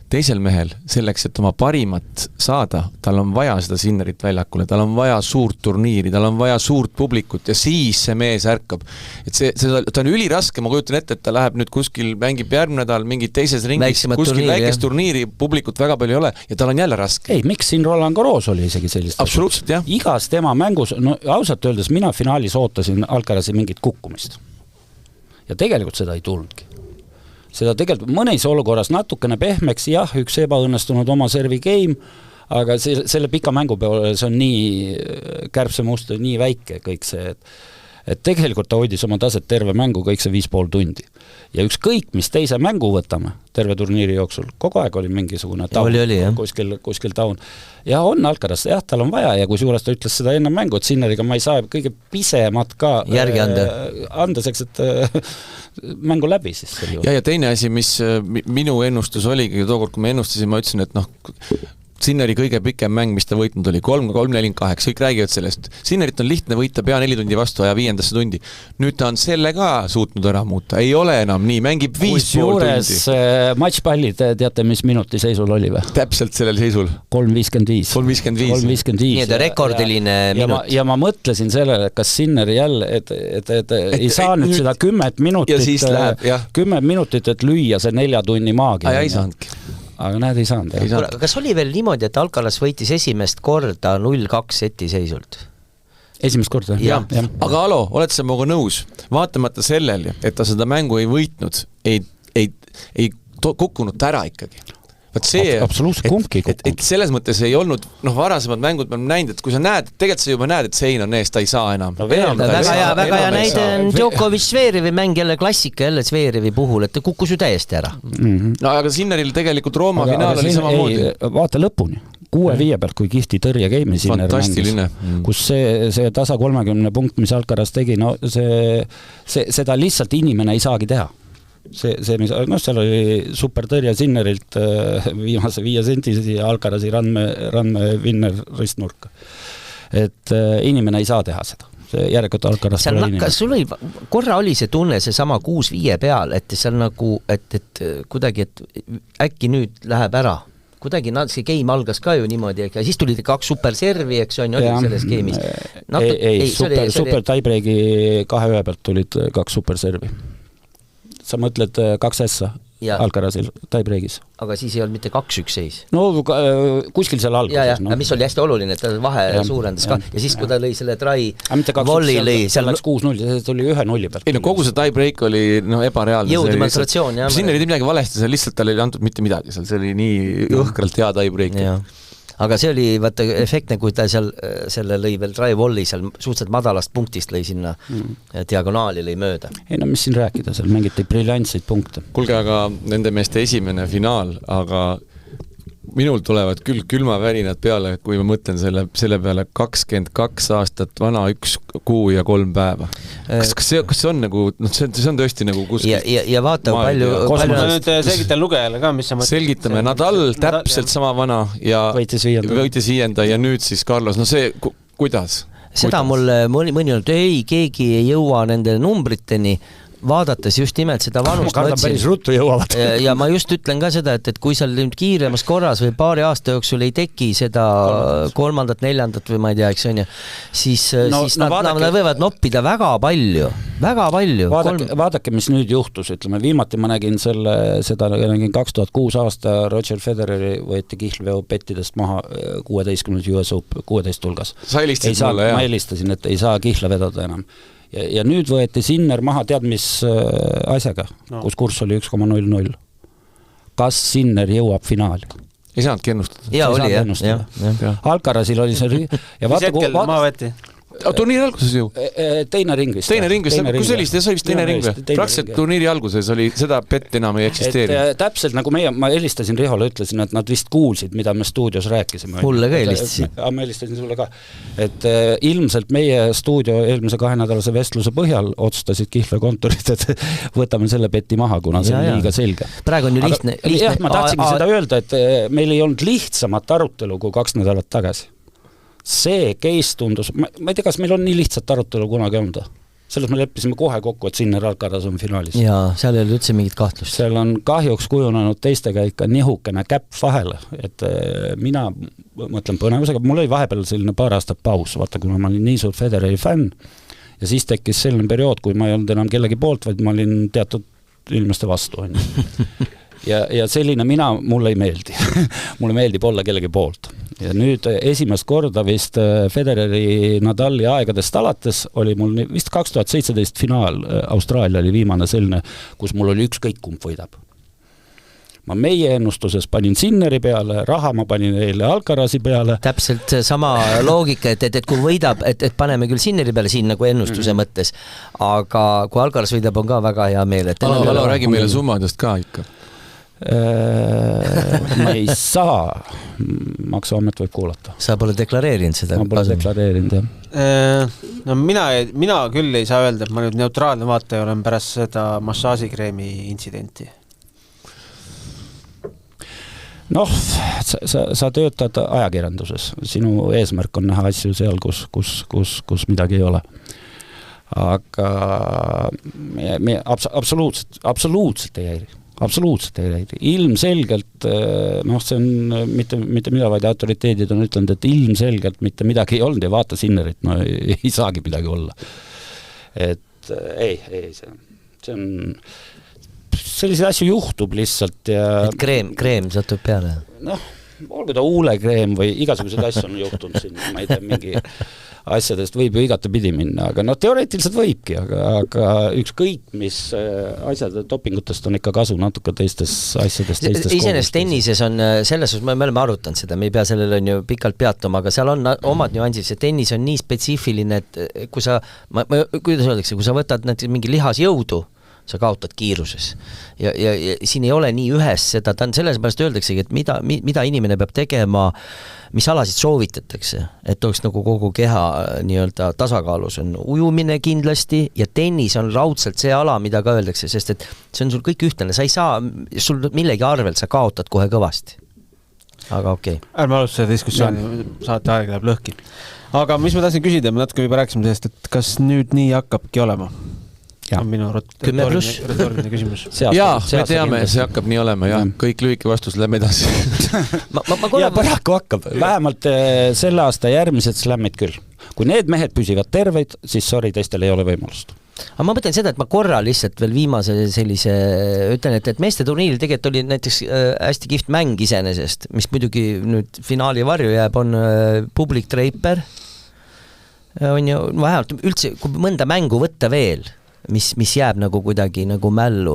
B: teisel mehel selleks, et oma parimat saada, tal on vaja seda Sinnerit väljakule, tal on vaja suurt turniiri, tal on vaja suurt publikut ja siis see mees ärkab. Et ta on üliraske, ma kujutan ette, et ta läheb nüüd kuskil, mängib järgmine nädal mingid teises ringis, kuskil väikest turniiri, publikut väga palju ei ole ja tal on jälle raske.
D: Ei, miks siin Roland Garros oli isegi sellist?
B: Absoluutselt, jah.
D: Igas tema mängus, no ausalt öeldes mina finaalis ootasin Alcarazi mingit kukkumist. Ja tegelikult seda ei tulnudki. Seda tegelikult mõnes olukorras natukene pehmeks, jah, üks ebaõnnestunud oma servi game, aga selle pika mängu peale see on nii kärbsemust, nii väike kõik see, et tegelikult ta hoidis oma taset terve mängu kõik see 5,5 tundi. Ja ükskõik, mis teise mängu võtame terve turniiri jooksul, kogu aeg oli mingisugune taun, kuskil taun. Ja on Alcaraz, jah, tal on vaja ja kui suures ta ütles seda enne mängu, et Sinneriga ma ei saa kõige pisemat ka
C: järgi
D: andeseks, et mängu läbi siis.
B: Ja teine asi, mis minu ennustus oligi, tookord kui me ennustasin, ma ütlesin, et Sinneri kõige pikem mäng, mis ta võitnud oli 3-4-8, kõik räägivad sellest. Sinnerit on lihtne võita pea 4 tundi vastu ja 5. tundi. Nüüd ta on selle ka suutnud ära muuta. Ei ole enam nii, mängib 5,5 tundi.
D: Matšpallid, teate, mis minuti seisul oli või?
B: Täpselt sellel seisul.
D: 3.55.
C: Nii, et rekordiline minut.
D: Ja ma mõtlesin sellele, kas Sinner jälle, et ei saa nüüd seda 10 minutit, et lüüa see 4 tunni maagia.
B: Ei saanudki.
D: Aga näed, ei saanud.
C: Kas oli veel niimoodi, et Alcaraz võitis esimest korda 0-2 seti seisult?
D: Esimest korda?
C: Ja.
B: Aga Alo, oled sa minuga nõus? Vaatamata sellele, et ta seda mängu ei võitnud, ei kukkunud ära ikkagi.
D: Absoluutselt kumbki kukkunud.
B: Et selles mõttes ei olnud, varasemad mängud me oleme näinud, et kui sa näed, tegelikult sa juba näed, et sein on ees, ta ei saa enam.
C: Väga hea näide on Djokovic Zverevi mäng jälle klassika jälle Zverevi puhul, et ta kukkus ju täiesti ära.
B: No aga Sinneril tegelikult Rooma finaal oli samamoodi.
D: Vaata lõpuni. 6-5 pealt, kui kihti tõrje keimi Sinner mängis. Kus see tasa 30 punkt, mis Alcaraz tegi, no seda lihtsalt inimene ei saagi teha. Seal oli super tõrje Sinnerilt viimase 5 sentisi ja Alcarazi randme vinner ristnurka. Et inimene ei saa teha seda. Järelikult Alcaraz pole inimene.
C: Kas sul korra oli see tunne see sama 6-5 peal, et seal nagu, et kuidagi, et äkki nüüd läheb ära? Kuidagi see game algas ka ju niimoodi, ja siis tulid 2 superservi, eks on ju selles game'is.
D: Super tiebreaki 2-1 pealt tulid 2 superservi. Sa mõtled 2 S Alcarazil tiebreakis.
C: Aga siis ei olnud mitte 2-1 seis?
D: No kuskil seal alguses.
C: Ja mis oli hästi oluline, et ta vahe suurendas ka. Ja siis, kui ta lõi selle volley lõi.
D: Seal läks 6-0, see tuli 1-0 pealt.
B: Ei, kogu see tiebreak oli ebareaalne.
C: Jõudemonstratsioon, jah.
B: Sinner ei teinud midagi valesti, see lihtsalt tal ei antud mitte midagi. See oli nii õhkralt hea tiebreak.
C: Aga see oli vaata efektne, kui ta seal selle lõi veel drive-volli seal suhteliselt madalast punktist lõi sinna diagonaali lõi mööda.
D: Ei no mis siin rääkida, seal mängiti briljantseid punkte.
B: Kuulge, aga nende meeste esimene finaal, aga minul tulevad küll külmavärinad peale, kui ma mõtlen selle peale 22 aastat vana 1 kuu ja 3 päeva. Kas see on nagu, see on tõesti nagu kuskil...
C: Ja vaata, palju...
A: Nüüd selgitan lugejale ka, mis sa mõtled.
B: Selgitame, Nadal täpselt sama vana ja võitis 5. ja nüüd siis Carlos, no see, kuidas?
C: Seda mulle mõni olnud, keegi ei jõua nende numbriteni, vaadates just nimelt seda vanust.
D: Ma kardan päris ruttu jõuavad.
C: Ja ma just ütlen ka seda, et kui seal kiiremas korras või paari aasta jooksul ei teki seda 3., 4. või ma ei tea, eks on ju, siis nad võivad noppida väga palju.
D: Vaadake, mis nüüd juhtus, ütleme, viimati ma nägin seda 2006 aasta Roger Federeri võeti kihlveo pettidest maha 16 US Open, 16 hulgas.
B: Sa helistasid mulle, jah?
D: Ma helistasin, et ei saa kihla vedada enam. Ja nüüd võeti Sinner maha, tead mis asjaga, kus kurss oli 1,00. Kas Sinner jõuab finaali?
B: Ei saanudki ennustada.
C: Ja oli, jah.
D: Alcarazil oli see...
A: Mis hetkel maha võeti?
B: turniiri alguses ju.
D: Teine ring vist.
B: Kui see oli, see oli vist teine ring või? Praktiliselt turniiri alguses oli, seda pett enam ei eksisteeri.
D: Täpselt nagu ma helistasin Rihole, ütlesin, et nad vist kuulsid, mida me stuudios rääkisime.
C: Mulle ka helistasin.
D: Ma helistasin sulle ka. Et ilmselt meie stuudio eelmise 2 nädalase vestluse põhjal otsustasid Kihlve kontorid, et võtame selle peti maha, kuna see on liiga selge.
C: Praegu on ju lihtne.
D: Jah, ma tahtsingi seda öelda, et meil ei olnud lihtsamat arutelu kui 2 nädalat tagasi. See case tundus, ma ei tea, kas meil on nii lihtsat arutelu kunagi olnud. Selles me leppisime kohe kokku, et Sinner Alcaraz on finaalis.
C: Jaa, seal ei ole üldse mingit kahtlust.
D: Seal on kahjuks kujunenud teistega ikka nihukene käpp vahele, et mina mõtlen põnevusega, mul oli vahepeal selline paar aastat paus, vaata, kuna ma olin nii suur Federeri fänn ja siis tekkis selline periood, kui ma ei olnud enam kellegi poolt, vaid ma olin teatud inimeste vastu. Ja selline mulle ei meeldi. Mulle meeldib olla kellegi poolt. Ja nüüd esimest korda vist Federeri Nadali aegadest alates oli mul vist 2017 finaal, Austraalia oli viimane selline, kus mul oli ükskõik kumb võidab. Ma meie ennustuses panin Sinneri peale, raha ma panin eile Alcarazi peale.
C: Täpselt sama loogika, et kui võidab, et paneme küll Sinneri peale siin nagu ennustuse mõttes, aga kui Alcaraz võidab, on ka väga hea meel.
B: Alo, räägi meile summadest ka ikka.
D: Ma ei saa, maksuamet võib kuulata.
C: Sa pole deklareerinud seda?
D: Ma pole deklareerinud, jah.
A: No mina küll ei saa öelda, et ma nüüd neutraalne vaataja olen pärast seda massaažikreemi intsidenti.
D: Noh, sa töötad ajakirjanduses. Sinu eesmärk on näha asju seal, kus midagi ei ole. Aga me absoluutselt ei häiri. Absoluutselt ei häiri. Ilmselgelt, see on mitte mida, vaid autoriteedid on ütlenud, et ilmselgelt mitte midagi ei olnud ja vaata Sinnerit, ei saagi midagi olla. Et ei, see on selliseid asju juhtub lihtsalt ja...
C: Et kreem satub peale?
D: Olgu ta huulekreem või igasugused asju on juhtunud siin, ma ei tea, mingi asjadest võib ju igatepidi minna, aga teoreetiliselt võibki, aga ükskõik mis asjad dopingutest on ikka kasu natuke teistes asjadest.
C: Iseenesest tennises on selles, me oleme arutanud seda, me ei pea sellele on ju pikalt peatuma, aga seal on omad nüansid, see tennis on nii spetsiifiline, et kui sa, kuidas öeldakse, kui sa võtad näiteks mingi lihasjõudu, sa kaotad kiiruses. Ja siin ei ole nii ühes seda, ta on selles pärast öeldaksegi, et mida inimene peab tegema, mis alasid soovitatakse, et oleks nagu kogu keha nii-öelda tasakaalus on ujumine kindlasti ja tennis on raudselt see ala, mida ka öeldakse, sest et see on sul kõik ühtlane, sa ei saa, sul millegi arvelt sa kaotad kohe kõvasti. Aga okei.
A: Ärme alustada diskussiooni, saate aeg läheb lõhki. Aga mis ma tahtsin küsida, me natuke juba rääkisime sellest, et kas nüüd nii hakkabki olema?
C: Ja.
A: On minu retooriline küsimus.
B: Jaa, me teame, see hakkab nii olema, jah. Kõik lühike vastus läheb edasi.
D: Ja paraku hakkab. Vähemalt selle aasta järgmised slämmid küll. Kui need mehed püsivad terveid, siis teistel ei ole võimalust.
C: Aga ma mõtlen seda, et ma korra lihtsalt veel viimase sellise ütlen, et meeste turniiril tegelikult oli näiteks hästi kihvt mäng iseenesest, mis muidugi nüüd finaali varju jääb, on Public Draper. On ju, vähemalt üldse, kui mõnda mängu võtta veel, mis jääb nagu kuidagi nagu mällu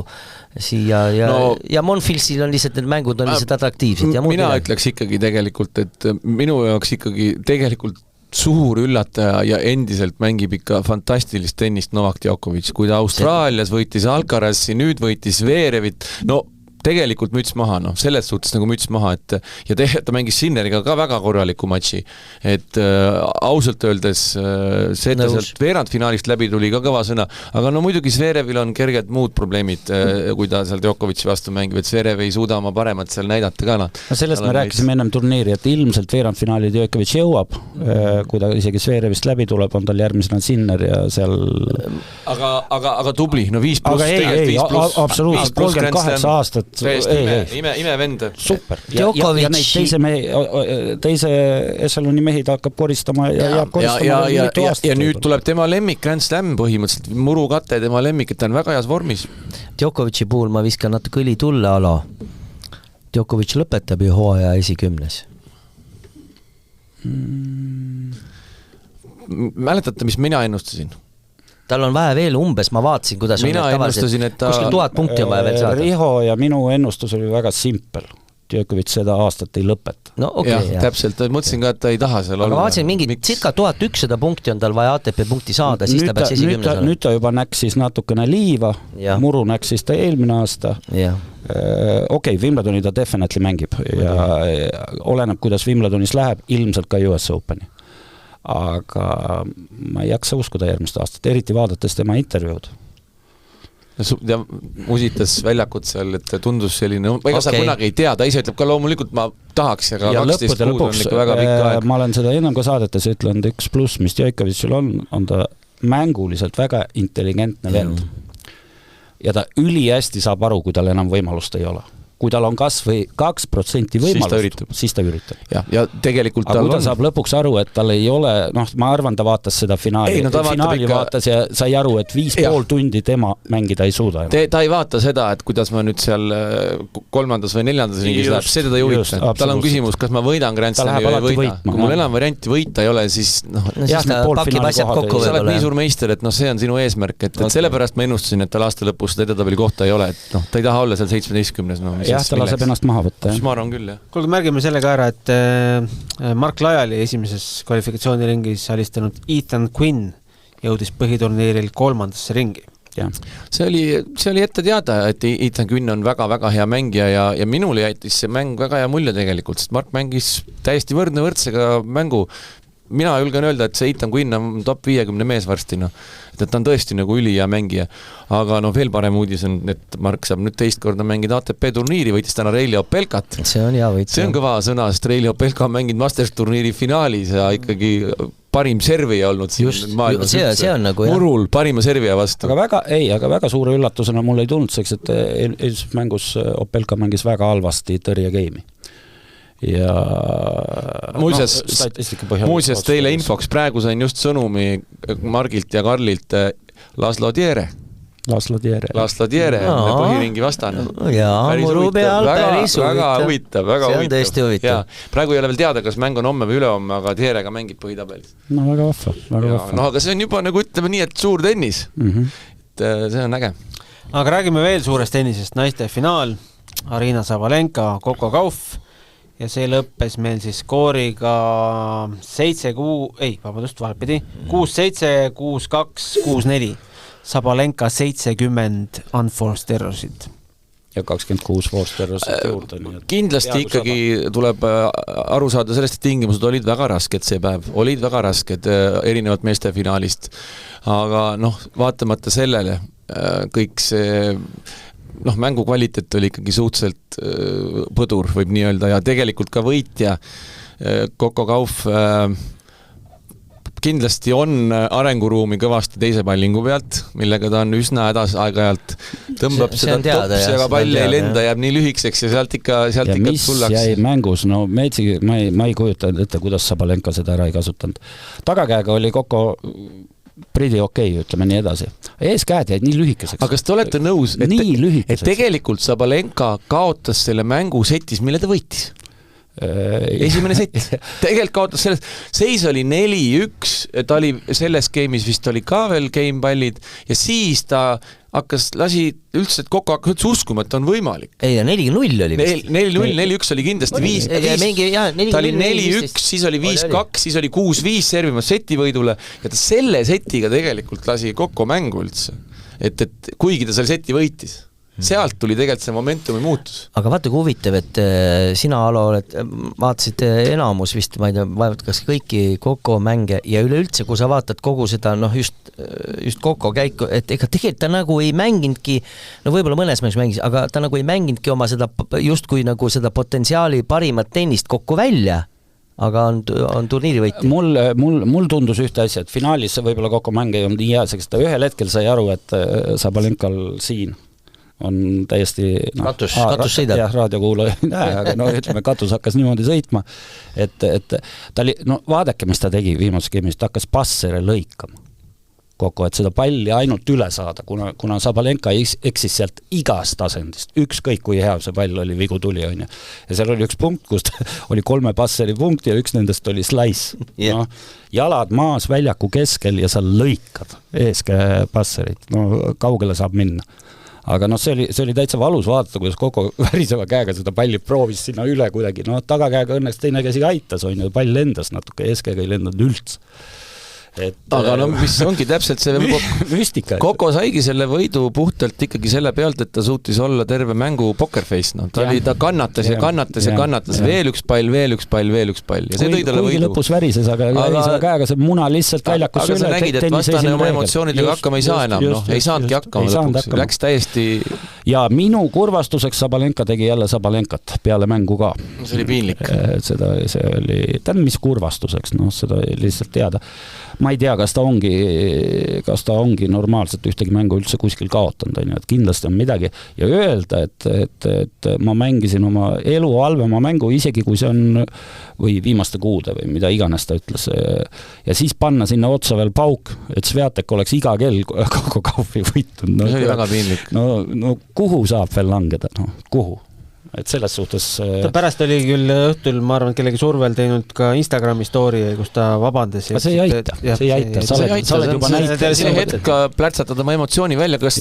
C: siia ja Monfilsil on lihtsalt need mängud on lihtsalt atraktiivsed.
B: Mina ütleks ikkagi tegelikult, et minu jaoks ikkagi tegelikult suur üllataja ja endiselt mängib ikka fantastilist tennist Novak Djokovic, kui ta Austraalias võitis Alcarazi, nüüd võitis Zverevit, tegelikult müts maha, selles suhtes nagu müts maha, et ja ta mängis Sinneriga ka väga korraliku matši, et ausalt öeldes see, ta sealt veerandfinaalist läbi tuli ka kõva sõna, aga muidugi Zverevil on kerged muud probleemid, kui ta seal Djokovic'i vastu mängib, et Zverev ei suuda oma paremat seal näidata ka.
D: Sellest me rääkisime ennem turniiri, et ilmselt veerandfinaali Djokovic jõuab, kui ta isegi Zverevist läbi tuleb, on tal järgmisena Sinner ja seal...
B: Aga tubli, 5+.
D: Aga ei, absoluutselt, 38 aastat
B: ime vend.
D: Super. Ja neid teise ešeloni mehi ta hakkab koristama ja jääb koristama
B: ja nüüd tuleb tema lemmik Grand Slam põhimõtteliselt, murukate tema lemmik, et ta on väga heas vormis.
C: Djokovic'i puhul ma viskan natuke õli tulle ala. Djokovic lõpetab ju hooaja esikümnes.
B: Mäletate, mis mina ennustasin?
C: Tal on vaja veel umbes, ma vaatasin, kuidas
B: mina ennustasin, et ta...
C: kuskil 1000 punkti on vaja veel saada.
D: Riho ja minu ennustus oli väga simpel. Djokovic seda aastat ei lõpeta.
C: No okei,
B: jah. Täpselt, mõtlesin ka, et ta ei taha seal
C: olla.
B: olla.
C: Aga vaatasin, mingi circa 1100 punkti on tal vaja ATP punkti saada, siis ta peaks esikümnes olla.
D: Nüüd ta juba näksis natukene liiva, muru näksis ta eelmine aasta. Okei, Wimbledoni ta definitely mängib ja oleneb, kuidas Wimbledonis läheb, ilmselt ka US Openi. Aga ma ei jaksa uskuda järgmist aastat, eriti vaadates tema intervjuud.
B: Ja musitas väljakut seal, et tundus selline, ega sa kunagi ei tea, ta ise ütleb ka loomulikult ma tahaks, aga 12 kuud on ikka väga pikk aeg.
D: Ma olen seda ennem ka saadetes ütlenud, üks pluss, mis Djokovicil on ta mänguliselt väga intelligentne vend. Ja ta ülihästi saab aru, kui tal enam võimalust ei ole. Kui tal on kas või 2% võimalust, siis ta üritab.
B: Ja tegelikult
D: aga kui ta saab lõpuks aru, et tal ei ole, ma arvan, ta vaatas seda finaali. Finaali vaatas ja sai aru, et 5,5 tundi tema mängida ei suuda.
B: Ta ei vaata seda, et kuidas ma nüüd seal 3. või 4. ringis läheb, seda ta ei huvita. Tal on küsimus, kas ma võidan Grand Slami või ei võida. Kui mul enam varianti võita ei ole, siis
C: siis ta pakib asjad kokku.
B: Sa oled nii suur meister, et see on sinu eesmärk. Sellepärast ma ennustasin, et tal aasta lõpus edetabeli kohta ei ole. Ta ei taha olla seal 17.
D: Jah, ta laseb ennast maha võtta.
B: Ma arvan küll, jah.
A: Kuulge, märgime selle ka ära, et Mark Lajali esimeses kvalifikatsiooniringis alistanud Ethan Quinn jõudis põhiturniiril 3. ringi.
B: Ja. See oli ette teada, et Ethan Quinn on väga-väga hea mängija ja minule jäitis see mäng väga hea mulje tegelikult, sest Mark mängis täiesti võrdsega mängu. Mina julgen öelda, et see Ethan Quinn on top 50 mees varsti, et ta on tõesti nagu ülihea mängija. Aga veel parem uudis on, et Mark saab nüüd teist korda mängida ATP turniiri, võitis täna Reili Opelkat.
C: See on hea võit.
B: See on kõva sõna, sest Reili Opelka on mänginud Masters turniiri finaalis ja ikkagi parim servija olnud maailmas.
C: See on nagu
B: murul parima servija vastu.
D: Aga väga suure üllatusena mulle ei tulnud seks, et eilses mängus Opelka mängis väga halvasti tõrjegeimi. Ja
B: muuseas teile infoks, praegu sain just sõnumi Margilt ja Karlilt Laslo Diere, põhiringi vastane.
C: Jaa, muru peal päris
B: väga huvitav.
C: See on tõesti huvitav.
B: Praegu ei ole veel teada, kas mäng on homme või ülehomme, aga Dierega mängib põhitabelis.
D: No väga vahva.
B: Aga see on juba nagu ütleme nii, et suur tennis. See on äge.
A: Aga räägime veel suurest tennisest, naiste finaal, Arina Sabalenka, Coco Gauff. Ja see lõppes meil siis skooriga 6-7, 6-7, 6-2, 6-4. Sabalenka 70 unforced errorsid.
D: Ja 26 forced errorsid juurde.
B: Kindlasti ikkagi tuleb aru saada sellest, et tingimused olid väga rasked see päev. Olid väga rasked erinevalt meeste finaalist. Aga vaatamata sellele kõik see mängu kvaliteet oli ikkagi suhteliselt põdur, võib nii öelda, ja tegelikult ka võitja Coco Gauff kindlasti on arenguruumi kõvasti teise pallingu pealt, millega ta on üsna hädas aeg-ajalt, tõmbab seda tops, aga pall ei lenda, jääb nii lühikseks ja sealt ikka
D: mis tullaks. Jäi mängus, ma ei kujuta ette, kuidas Sabalenka seda ära ei kasutanud. Tagakäega oli Coco pretty okei, ütleme nii edasi. Eeskäed jäid nii lühikeseks.
B: Aga kas te olete nõus, et tegelikult Sabalenka kaotas selle mängu setis, mille ta võitis? Esimene sett. Tegelikult kaotas sellest. Seis oli 4-1, ta oli selles game'is vist oli ka veel gamepallid ja siis ta lasi üldse, et Coco hakkas uskuma, et on võimalik.
C: Ei, 4-0 oli vist.
B: 4-0, 4-1 oli kindlasti 5. Ta oli 4-1, siis oli 5-2, siis oli 6-5 servimas setivõidule ja ta selle setiga tegelikult lasi Coco mängu üldse. Et kuigi ta selle seti võitis. Sealt tuli tegelikult see momentumi muutus.
C: Aga vaata kui huvitav, et sina, Alo, vaatasid enamus vist, ma ei tea, kas kõiki Coco mänge ja üleüldse, kui sa vaatad kogu seda, just Coco käiku, et ega tegelikult ta nagu ei mänginudki, võib-olla mõnes mängus mängis, aga ta nagu ei mänginudki oma seda, justkui nagu seda potentsiaali parimat tennist kokku välja, aga on turniiri võitja.
D: Mul tundus ühte asja, et finaalis võib-olla Coco mäng ei olnud nii hea, sest ta ühel hetkel sai aru, et Sabalenkal siin on täiesti
C: katus sõidab.
D: Jah, raadiokuulaja ei näe, aga ütleme, katus hakkas niimoodi sõitma, et ta oli, vaadake, mis ta tegi viimases game'is, ta hakkas passere lõikama kokku, et seda palli ainult üle saada, kuna Sabalenka eksis sealt igast asendist, ükskõik kui hea see pall oli, vigu tuli, on ju. Ja seal oli üks punkt, kus oli 3 passeri punkt ja üks nendest oli slice. Jalad maas väljaku keskel ja sa lõikad eeskäe passerit, kaugele saab minna. aga noh, see oli täitsa valus vaadata, kuidas Koko väriseva käega seda palli proovis sinna üle kuidagi, no tagakäega õnneks teine käsi aitas, on ju, pall lendas natuke, eeskäega ei lendanud üldse.
B: Aga no mis ongi täpselt see
D: müstika.
B: Koko saigi selle võidu puhtalt ikkagi selle pealt, et ta suutis olla terve mängu pokerface, no. Ta kannatas ja veel üks pall ja see tõi talle võidu.
D: Lõpus värises, aga käega see muna lihtsalt väljakus üle.
B: Aga sa nägid, et vastane oma emotsioonidega hakkama ei saa enam, noh, ei saanudki hakkama lõpuks, läks täiesti...
D: Ja minu kurvastuseks Sabalenka tegi jälle Sabalenkat peale mängu ka.
B: See oli piinlik.
D: See oli, mis kurvastuseks, noh, seda lihtsalt teada. Ma ei tea, kas ta ongi normaalselt ühtegi mängu üldse kuskil kaotanud, on ju, et kindlasti on midagi ja öelda, et ma mängisin oma elu halvema mängu, isegi kui see on või viimaste kuude või mida iganes ta ütles ja siis panna sinna otsa veel pauk, et Sviatek oleks iga kell Koko Kaufi võitnud.
B: No, see oli väga piinlik.
D: No kuhu saab veel langeda, no kuhu? Et selles suhtes...
A: Ta pärast oli küll õhtul, ma arvan, kellegi survel teinud ka Instagrami story, kus ta vabandas.
D: See ei aita. Sa oled juba näinud.
B: See hetk plärtsatada oma emotsiooni välja, kas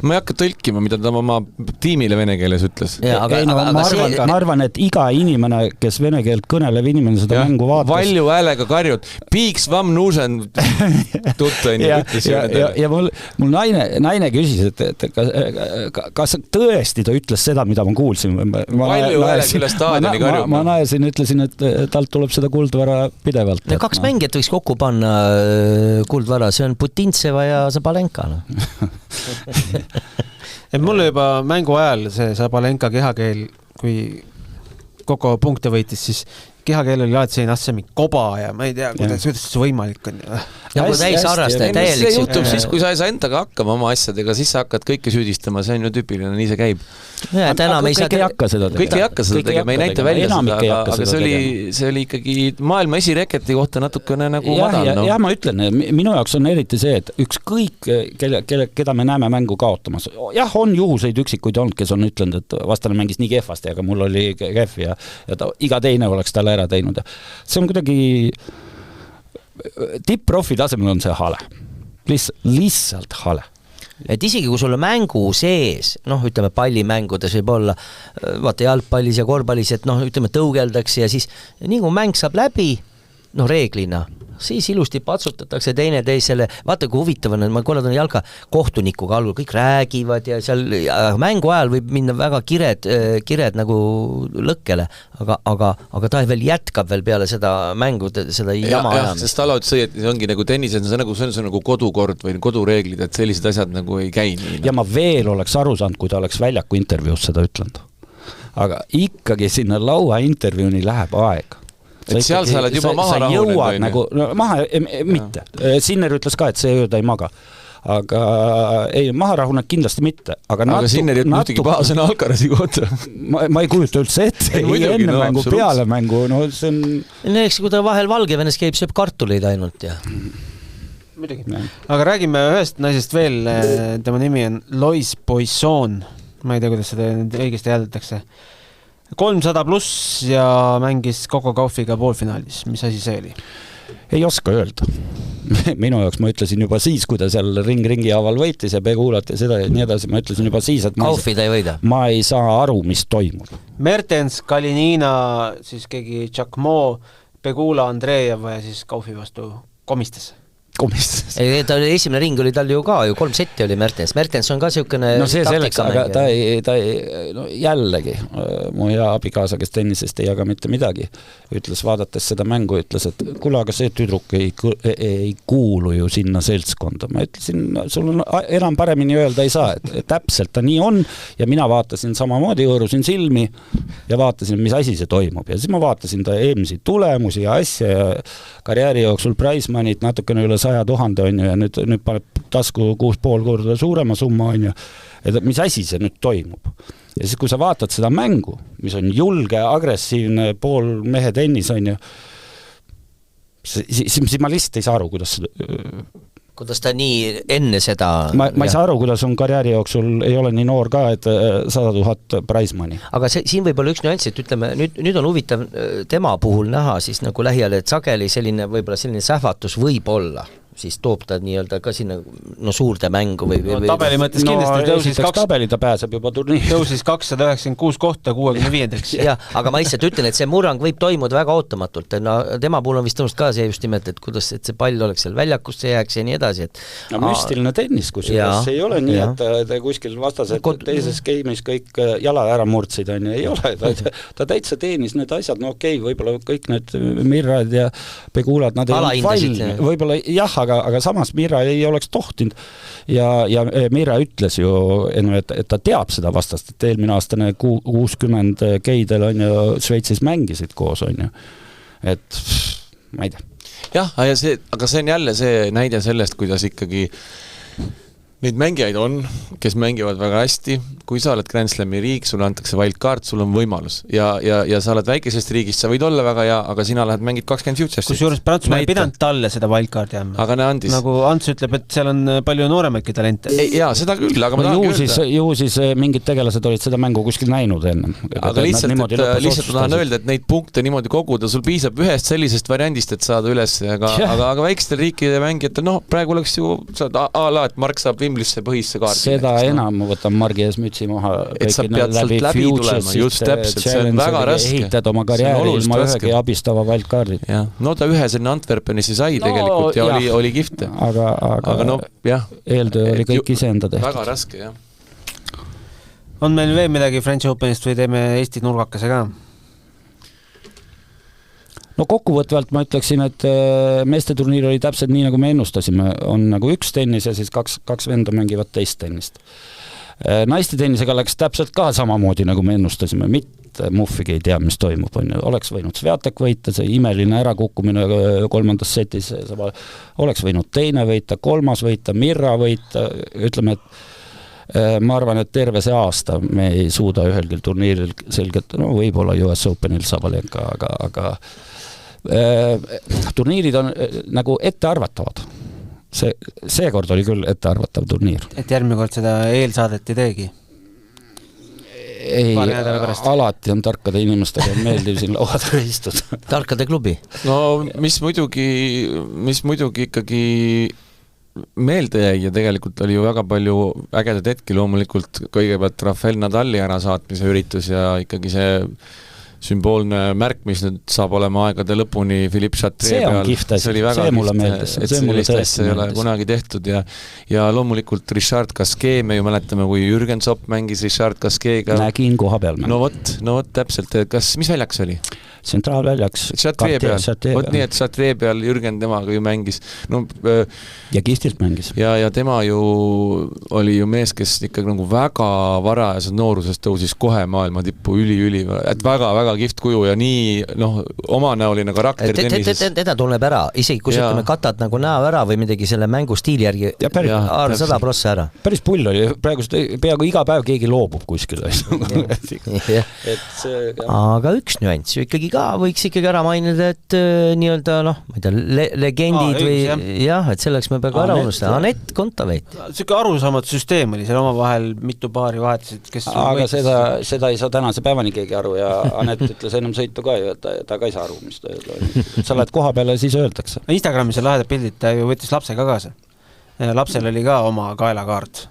B: ma ei hakka tõlkima, mida ta oma tiimile vene keeles ütles.
D: Ma arvan, et iga inimene, kes vene keelt kõnelev inimene seda mängu vaatas...
B: Valju häälega karjud. Piiks vam nuusen tuttain.
D: Ja mul naine küsis, et kas tõesti ta ütles seda, mida ma kuulsin või
B: Valju häälega üle staadioni karjub.
D: Ma naesin, ütlesin, et talt tuleb seda kuldvara pidevalt.
C: Kaks mängijat võiks kokku panna kuldvara, see on Putintseva ja Sabalenka.
A: Mulle juba mängu ajal see Sabalenka kehakeel, kui Koko punkte võitis, siis kehakeel oli alati selline asja mingi koba ja ma ei tea, kuidas see võimalik on.
C: Nagu täis harrastaja, täielik.
B: See juhtub siis, kui sa ei saa endaga hakkama oma asjadega, siis sa hakkad kõike süüdistama, see on ju tüüpiline, nii see käib.
D: Kõik ei hakka seda tegema.
B: Kõik ei hakka seda tegema, ei näita välja seda, aga see oli ikkagi maailma esireketi kohta natukene nagu madal.
D: Ja ma ütlen, minu jaoks on eriti see, et ükskõik, keda me näeme mängu kaotamas. Jah, on juhuseid üksikuid olnud, kes on ütlenud, et vastane mängis nii kehvasti, aga mul oli kehv ja iga teine oleks talle ära teinud. See on kuidagi tipp-profi tasemel on see hale. Lihtsalt hale.
C: Et isegi kui sul on mängu sees, noh, ütleme pallimängudes võib olla, vaata jalgpallis ja korvpallis, et noh, ütleme tõugeldakse ja siis nii kui mäng saab läbi, noh, reeglina, siis ilusti patsutatakse teine teisele, vaata kui huvitav on, ma korraldan jalga kohtunikuga algul, kõik räägivad ja seal mängu ajal võib minna väga kired nagu lõkkele, aga ta veel jätkab veel peale seda mängu, seda jama ajamist.
B: Sest Ala ütles õieti, see ongi nagu tennises, see on nagu kodukord või kodureeglid, et sellised asjad nagu ei käi nii.
D: Ja ma veel oleks aru saanud, kui ta oleks väljaku intervjuus seda ütlenud. Aga ikkagi sinna laua intervjuuni läheb aeg.
B: Et seal sa oled juba maha rahunenud.
D: Nagu, mitte. Sinner ütles ka, et see ööda ei maga. Aga ei, maha rahunenud kindlasti mitte. Aga
B: Sinner ütles ühtegi pahasena Alcarasi kohta.
D: Ma ei kujuta üldse ette. Ei enne mängu, peale mängu. No see on...
C: Eks kui ta vahel Valgevenes käib, sööb kartuleid ainult ja...
A: Muidugi. Aga räägime ühest naisest veel. Tema nimi on Lois Poisson. Ma ei tea, kuidas seda õigesti hääldatakse. 300 pluss ja mängis Koko Kaufiga poolfinaalis. Mis asi see oli?
D: Ei oska öelda. Minu jaoks ma ütlesin juba siis, kui ta seal ringi haaval võitis ja Pegulat ja seda ja nii edasi, ma ütlesin juba siis, et
C: Kaufi ta ei võida.
D: Ma ei saa aru, mis toimub.
A: Mertens, Kalinina, siis keegi Tšakmo, Pegula, Andreeva ja siis Kaufi vastu komistas.
C: Esimene ring oli tal ju ka, 3 setti oli Mertens. Mertens on ka siukene
D: no see selleks, aga ta jällegi, mu hea abikaasa, kes tennisest ei jaga mitte midagi, ütles, vaadates seda mängu, ütles, et kuule, aga see tüdruk ei kuulu ju sinna seltskonda. Ma ütlesin, sul on enam paremini öelda ei saa, et täpselt ta nii on ja mina vaatasin samamoodi, hõõrusin silmi ja vaatasin, mis asi see toimub. Ja siis ma vaatasin ta eelmisi tulemusi ja asja ja karjääri jooksul Pricemanit natukene üle 100 000 on ju, ja nüüd paneb tasku 6,5 korda suurema summa on ju, et mis asi see nüüd toimub. Ja siis, kui sa vaatad seda mängu, mis on julge, agressiivne pool mehe tennis on ju, siis ma lihtsalt ei saa aru,
C: kuidas ta nii enne seda...
D: Ma ei saa aru, kuidas on karjääri jooksul, ei ole nii noor ka, et 100 000 Pricemanni.
C: Aga siin võib olla üks nüanss, et ütleme, nüüd on huvitav tema puhul näha siis nagu lähiajal, et sageli selline, võib-olla selline sähvatus võib olla siis toob ta nii-öelda ka sinna suurde mängu või
A: tabeli mõttes kindlasti
D: tabeli ta pääseb juba turniiri.
A: Tõusis 296 kohta 65-ndaks.
C: Jah, aga ma lihtsalt ütlen, et see murrang võib toimuda väga ootamatult. Tema puhul on vist tõenust ka see just nimelt, et kuidas et see pall oleks seal väljakusse jääks ja nii edasi.
D: Müstiline tennis, kus see ei ole nii, et kuskil vastased teises game'is kõik jala ära murdsid, ei ole. Ta täitsa teenis need asjad, okei, võib-olla kõik need Mirrad ja Pegulad, nad ei olnud valmis. Võib-olla jah, aga samas Mirra ei oleks tohtinud ja Mirra ütles ju, et ta teab seda vastast, et eelmine aastane 60 geidel on ju Šveitsis mängisid koos, on ju. Et ma ei tea.
B: Jah, aga see on jälle see näide sellest, kuidas ikkagi neid mängijaid on, kes mängivad väga hästi, kui sa oled Grand Slami riik, sulle antakse wildcard, sul on võimalus ja sa oled väikesest riigist, sa võid olla väga hea, aga sina lähed mängid 20 futures'ist.
A: Kusjuures Prantsusmaa ei pidanud talle seda wildcardi jääma.
B: Aga ne andis.
A: Nagu Ants ütleb, et seal on palju nooremaidki talente.
B: Jaa, seda küll, aga ma tahangi öelda.
D: Ju siis mingid tegelased olid seda mängu kuskil näinud enne.
B: Aga lihtsalt tahan öelda, et neid punkte niimoodi koguda, sul piisab ühest sellisest variandist, et saada üles, aga väikestel riikide mängijatel, praegu oleks ju et Mark saab Wimblisse põhisse kaardi.
D: Seda enam ma võtan Margi ees mütsi maha.
B: Et sa pead sealt läbi tulema, just täpselt, see on väga raske.
D: Ehitad oma karjääri ilma ühegi abistava wildcardid.
B: No ta ühe selline Antwerpenisse sai tegelikult ja oli kihvt. Aga jah.
D: Eeltöö oli kõik iseenda tehtud.
B: Väga raske, jah.
A: On meil veel midagi French Openist või teeme Eesti nurgakese ka?
D: No kokkuvõtvalt ma ütleksin, et meeste turniir oli täpselt nii, nagu me ennustasime. On nagu üks tennis ja siis kaks venda mängivad teist tennist. Naiste tennisega läks täpselt ka samamoodi, nagu me ennustasime. Mitte muffigi ei tea, mis toimub. Oleks võinud Sviatek võita, see imeline ärakukkumine kolmandas setis. Oleks võinud teine võita, kolmas võita, Mirra võita. Ütleme, et ma arvan, et terve see aasta me ei suuda ühelgi turniiril selgelt, võib-olla US Openil Sabalenka, aga turniirid on nagu ettearvatavad. Seekord oli küll ettearvatav turniir.
A: Et järgmine kord seda eelsaadet ei teegi?
D: Ei, alati on tarkade inimestega meeldiv siin lauadega istuda.
C: Tarkade klubi?
B: No mis muidugi ikkagi meelde jäi ja tegelikult oli ju väga palju ägedad hetki, loomulikult kõigepealt Rafael Nadali ärasaatmise üritus ja ikkagi see sümboolne märk, mis nüüd saab olema aegade lõpuni Philippe Chatrier peal.
D: See on kihvt asi, see mulle meeldis.
B: Et sellist asja ei ole kunagi tehtud ja loomulikult Richard Gasquet, me ju mäletame, kui Jürgen Zopp mängis Richard Gasquet'ga.
D: Nägin koha peal.
B: No vot, täpselt. Mis väljaks oli?
D: Tsentraalväljaks.
B: Chatrier peal. Vot nii, et Chatrier peal Jürgen temaga ju mängis.
D: Ja kihtilt mängis.
B: Ja tema ju oli ju mees, kes ikkagi nagu väga varajases noorusest tõusis kohe maailma tippu üli, et väga kihvt kuju ja nii omanäoline karakter tennises.
C: Teda tunneb ära, isegi kui sa ütleme katad nagu näo ära või midagi selle mängu stiili järgi 100% ära.
D: Päris pull oli, praegu peaaegu iga päev keegi loobub kuskil.
C: Aga üks nüanss ju ikkagi ka võiks ikkagi ära mainida, et nii-öelda ma ei tea, legendid või jah, et selleks me peame ära unustada. Anett Kontaveit.
A: Siuke arusaamatu süsteem oli seal oma vahel mitu paari vahetasid, kes
D: aga seda ei saa tänase päevani keegi aru ja Anett ütles ennem sõitu ka ju, et ta ka ei saa aru, mis ta sa lähed koha peale ja siis öeldakse.
A: Instagramis on lahedad pildid, ta ju võttis lapsega kaasa. Lapsel oli ka oma kaelakaart.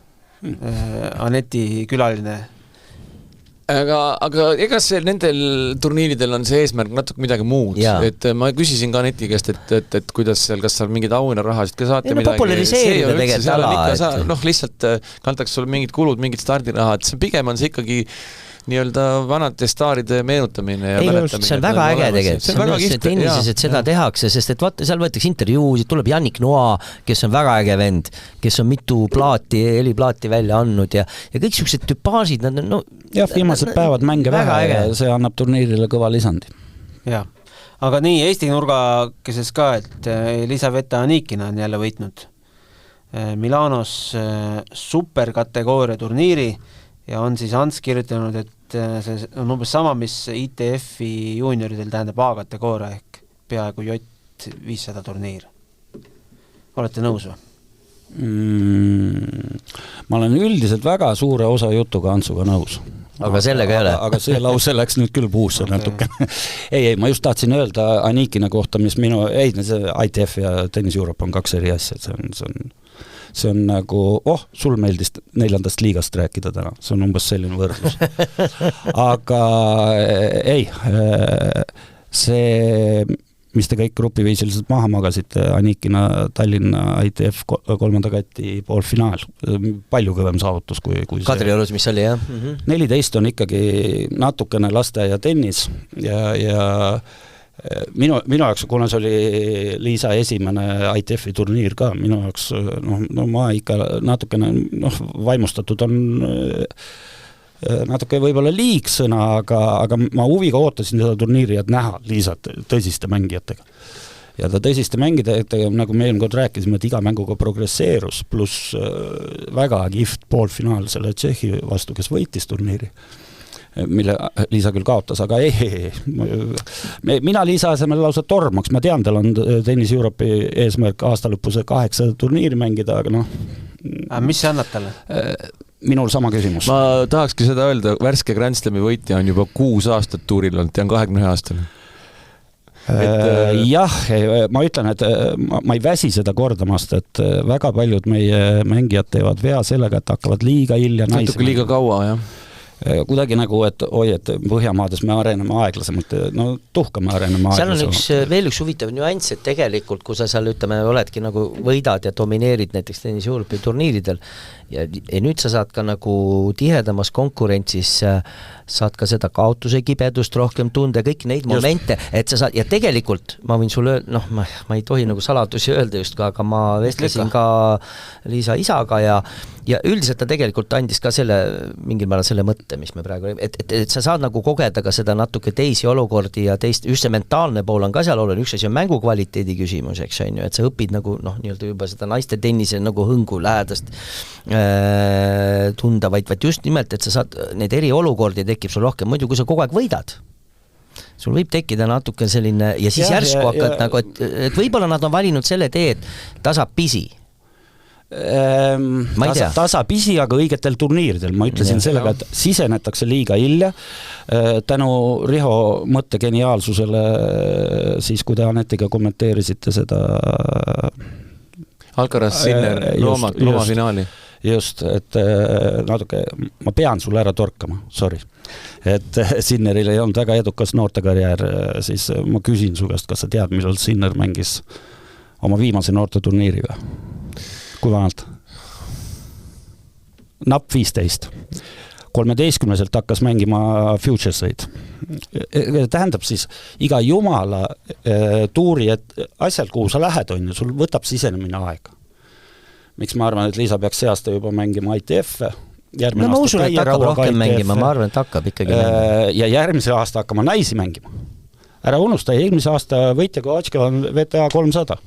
A: Aneti külaline.
B: Aga ega see nendel turniiridel on see eesmärk natuke midagi muud. Et ma küsisin ka Aneti käest, et kuidas seal, kas seal mingid auhinnarahasid ka saate midagi.
C: Populariseerida tegelikult ala.
B: Lihtsalt kantakse sulle mingid kulud, mingid stardirahad. Pigem on see ikkagi nii-öelda vanade staaride meenutamine ja mäletamine.
C: See on väga äge tegelikult. See on väga kihvt tennises, et seda tehakse, sest et vaata, seal võetakse intervjuusid, tuleb Jannik Noa, kes on väga äge vend, kes on mitu heliplaati välja andnud ja kõik siuksed tüpaažid, nad on
D: viimased päevad mänge väga ja see annab turniirile kõva lisandi.
A: Jah, aga nii Eesti nurgakeses ka, et Elisaveta Anikina on jälle võitnud Milanos superkategooria turniiri ja on siis Ants kirjutanud, et see on umbes sama, mis ITF-i juunioridel tähendab A-kategooria ehk peaaegu Jott 500 turniir. Olete nõus või?
D: Ma olen üldiselt väga suure osa jutuga Antsuga nõus.
C: aga sellega ei ole.
D: Aga see lause läks nüüd küll puusse natuke. ei, ma just tahtsin öelda Anikina kohta, mis see ITF ja Tennis Europe on 2 eri asja, see on nagu, sul meeldis 4. liigast rääkida täna, see on umbes selline võrdlus. Aga ei, see mis te kõik grupiviisiliselt maha magasite, Anikina Tallinna ITF 3. kati poolfinaal, palju kõvem saavutus kui
C: Kadriorus, mis oli, jah?
D: 14 on ikkagi natukene lasteaia tennis ja minu jaoks, kuna see oli Liisa esimene ITF-i turniir ka, minu jaoks, ma ikka natukene, vaimustatud on natuke võib-olla liigsõna, aga ma huviga ootasin seda turniiri, et näha Liisat tõsiste mängijatega. Ja ta tõsiste mängijatega, nagu me eelmine kord rääkisime, et iga mänguga progresseerus, pluss väga kihvt poolfinaal selle Tšehhi vastu, kes võitis turniiri, mille Liisa küll kaotas, aga ei. Mina Liisa asemel lausa tormaks, ma tean, tal on Tennis Europe'i eesmärk aasta lõpuse 8 turniiri mängida, aga
A: mis see annab talle?
D: Minul sama küsimus.
B: Ma tahakski seda öelda, värske Grand Slami võitja on juba 6 aastat tuuril olnud, ta on 21 aastane.
D: Jah, ma ütlen, et ma ei väsi seda kordamast, et väga paljud meie mängijad teevad vea sellega, et hakkavad liiga hilja
B: natuke liiga kaua, jah.
D: Kuidagi nagu, et Põhjamaades me areneme aeglasemalt, tuhka me areneme aeglasemalt.
C: Seal on veel üks huvitav nüanss, et tegelikult, kui sa seal, oledki nagu võidad ja domineerid näiteks Tennis Europe'i turniiridel ja nüüd sa saad ka nagu tihedamas konkurentsis, saad ka seda kaotuse kibedust rohkem tunda, kõik neid momente, et sa saad, ja tegelikult ma võin sulle öelda, ma ei tohi nagu saladusi öelda just ka, aga ma vestlesin ka Liisa isaga ja üldiselt ta tegelikult andis ka mingil määral selle mõtte, mis me praegu, et sa saad nagu kogeda ka seda natuke teisi olukordi ja just see mentaalne pool on ka seal oluline, üks asi on mängu kvaliteedi küsimus, eks on ju, et sa õpid nagu nii-öelda juba seda naiste tennise nagu hõngu lähedast tunda, vaid just nimelt, et sa saad neid eriolukordi tekib sul rohkem, muidu kui sa kogu aeg võidad, sul võib tekkida natuke selline ja siis järsku hakkad nagu, et võib-olla nad on valinud selle tee, et tasapisi.
D: Tasapisi, aga õigetel turniiridel. Ma ütlesin sellega, et sisenetakse liiga hilja tänu Riho mõtte geniaalsusele, siis kui te Anetiga kommenteerisite seda
B: Alcaraz Sinner Looma finaali.
D: Just, et natuke, ma pean sulle ära torkama, sorry. Et Sinneril ei olnud väga edukas noortekarjäär, siis ma küsin su käest, kas sa tead, millal Sinner mängis oma viimase noorte turniiri või? Kui vanalt? Napp 15. 13-selt hakkas mängima Futureseid. Tähendab siis, iga jumala tuuri, et asjal, kuhu sa lähed, on ju, sul võtab sisenemine aega. Miks ma arvan, et Liisa peaks see aasta juba mängima ITF-e.
C: Ma usun, et hakkab rohkem mängima, ma arvan, et hakkab ikkagi mängima.
D: Ja järgmise aasta hakkama naisi mängima. Ära unusta, eelmise aasta võitja Kovatška on VTA 300.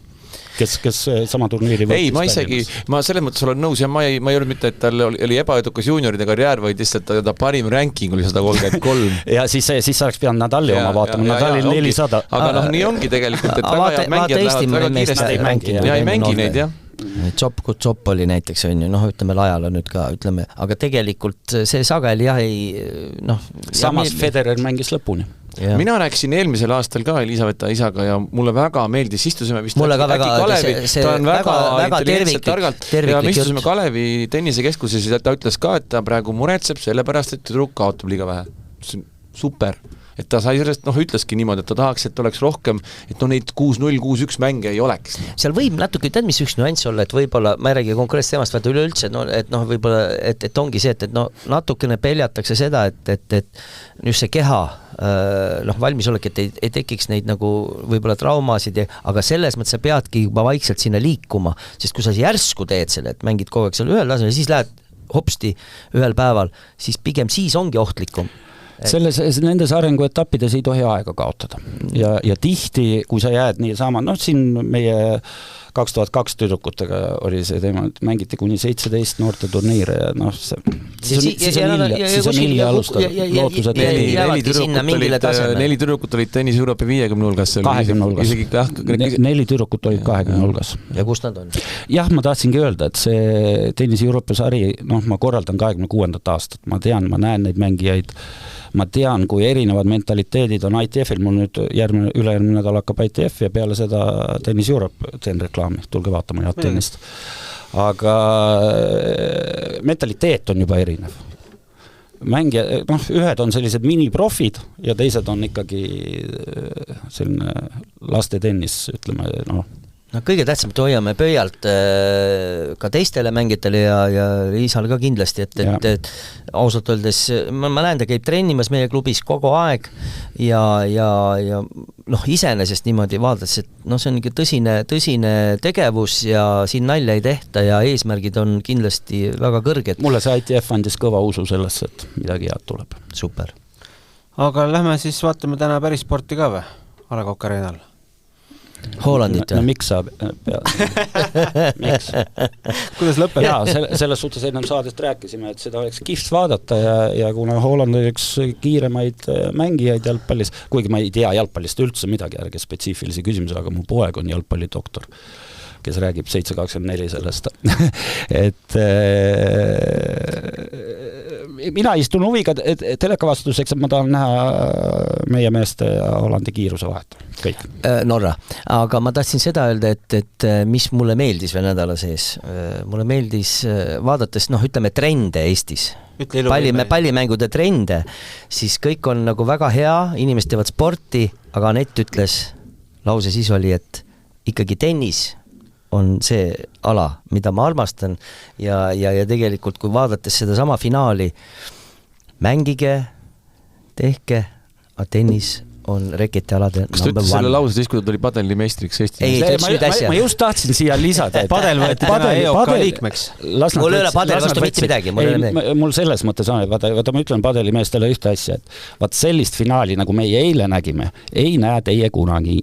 D: Kes sama turniiri võttis.
B: Ei, ma isegi, ma selles mõttes olen nõus ja ma ei olnud mitte, et tal oli ebaedukas juunioride karjäär, vaid lihtsalt ta parim ranking oli 133.
D: ja siis oleks pidanud Nadali oma vaatama, Nadali 400.
B: Aga nii ongi tegelikult, et väga head mängijad lähevad väga kiiresti. Ja ei mängi neid, jah.
C: Tšopp oli näiteks, on ju, ütleme ajal on nüüd ka, ütleme, aga tegelikult see sageli jah ei,
D: samas Federer mängis lõpuni.
B: Ja. Mina rääkisin eelmisel aastal ka Elisaveta isaga ja mulle väga meeldis, istusime vist
C: mulle ka väga,
B: ta on väga intelligentselt targalt ja me istusime Kalevi tennisekeskuses ja ta ütles ka, et ta praegu muretseb sellepärast, et tüdruk kaotab liiga vähe. Super. Et ta sai sellest, ütleski niimoodi, et ta tahaks, et oleks rohkem, et neid 6-0, 6-1 mänge ei oleks.
C: Seal võib natuke, tead, mis üks nüanss olla, et võib-olla, ma ei räägi konkreetselt temast, vaata üleüldse, et võib-olla, et ongi see, et natukene peljatakse seda, et just see keha, valmisolek, et ei tekiks neid nagu võib-olla traumasid, aga selles mõttes sa peadki juba vaikselt sinna liikuma, sest kui sa järsku teed selle, et mängid kogu aeg seal ühel tasemel, siis lähed hopsti ühel päeval, siis pigem siis ongi ohtlikum.
D: Nendes arenguetappides ei tohi aega kaotada ja tihti, kui sa jääd nii sama, siin meie 2002 tüdrukutega oli see teema, et mängiti kuni 17 noorte turniire ja noh, siis on hilja alustada. Lootused
B: neli tüdrukut olid tennis Euroopa 50 hulgas.
D: 20 hulgas. 4 tüdrukut olid 20 hulgas.
C: Ja kus nad on?
D: Jah, ma tahtsingi öelda, et see tennis Euroopa sari, ma korraldan 26. aastat, ma tean, ma näen neid mängijaid, ma tean, kui erinevad mentaliteedid on ITF-il, mul nüüd ülejärgmine nädal hakkab ITF ja peale seda Tennis Europe teen reklaami, tulge vaatama head tennist. Aga mentaliteet on juba erinev. Mängija, ühed on sellised miniprofid ja teised on ikkagi selline laste tennis, ütleme,
C: kõige tähtsam, et hoiame pöialt ka teistele mängijatele ja Liisal ka kindlasti, et ausalt öeldes ma näen, ta käib trennimas meie klubis kogu aeg ja iseenesest niimoodi vaadates, et see on ikka tõsine tegevus ja siin nalja ei tehta ja eesmärgid on kindlasti väga kõrged.
D: Mulle see ITF andis kõva usu sellesse, et midagi head tuleb.
C: Super.
A: Aga lähme siis vaatame täna päris sporti ka või? A la Coca Arenal.
C: Hoolandit
D: või? No miks saab? Miks?
A: Kuidas lõpeb?
D: Jaa, selles suhtes ennem saadest rääkisime, et seda oleks kihvt vaadata ja kuna Hooland on üks kiiremaid mängijaid jalgpallis, kuigi ma ei tea jalgpallist üldse midagi, ärge spetsiifilisi küsimusi, aga mu poeg on jalgpallidoktor, kes räägib 724 sellest. Et mina istun huviga telekavastuseks, et ma tahan näha meie meeste ja Hollandi kiiruse vahet. Kõik.
C: Norra. Aga ma tahtsin seda öelda, et mis mulle meeldis veel nädala sees. Mulle meeldis vaadates, ütleme trende Eestis. Pallimängude trende, siis kõik on nagu väga hea, inimesed teevad sporti, aga Anett ütles, lause siis oli, et ikkagi tennis on see ala, mida ma armastan ja tegelikult kui vaadates seda sama finaali, mängige, tehke, aga tennis on reketialade
B: kas ta ütles selle lause siis, kui ta tuli padelimeistriks Eesti?
D: Ma just tahtsin siia lisada, et
A: padel võeti täna EOK liikmeks.
C: Mul ei ole padel vastu mitte midagi.
D: Mul selles mõttes on, et vaata ma ütlen padelimeestele ühte asja, et vaat sellist finaali, nagu meie eile nägime, ei näe teie kunagi.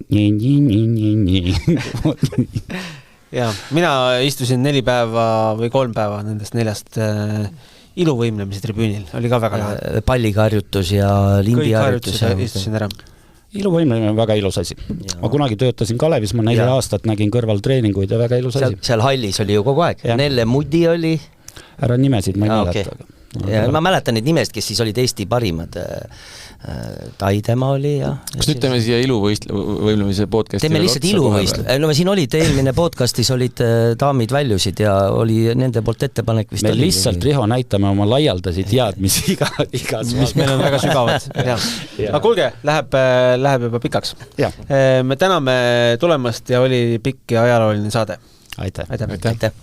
A: Ja, mina istusin 4 päeva või 3 päeva nendest 4 iluvõimlemise tribüünil, oli ka väga lahe.
C: Pallikarjutus ja lindiharjutus.
A: Kõik harjutused istusin ära.
D: Iluvõimlemine on väga ilus asi. Ma kunagi töötasin Kalevis, ma 4 aastat nägin kõrval treeninguid ja väga ilus asi.
C: Seal hallis oli ju kogu aeg. Nelle Mudi oli.
D: Ära nimesid, ma ei mäleta.
C: Ja ma mäletan neid nimesid, kes siis olid Eesti parimad. Taidema oli ja...
B: Kas nüüd teeme siia iluvõimlemise podcasti?
C: Teeme lihtsalt iluvõistle. Siin olid eelmine podcastis olid daamid väljusid ja oli nende poolt ettepanek vist.
D: Me lihtsalt, Riho, näitame oma laialdasi teadmisi igas.
A: Mis meil on väga sügavad. Aga kuulge, läheb juba pikaks. Me täname tulemast ja oli pikk ja ajalooline saade.
D: Aitäh.
C: Aitäh.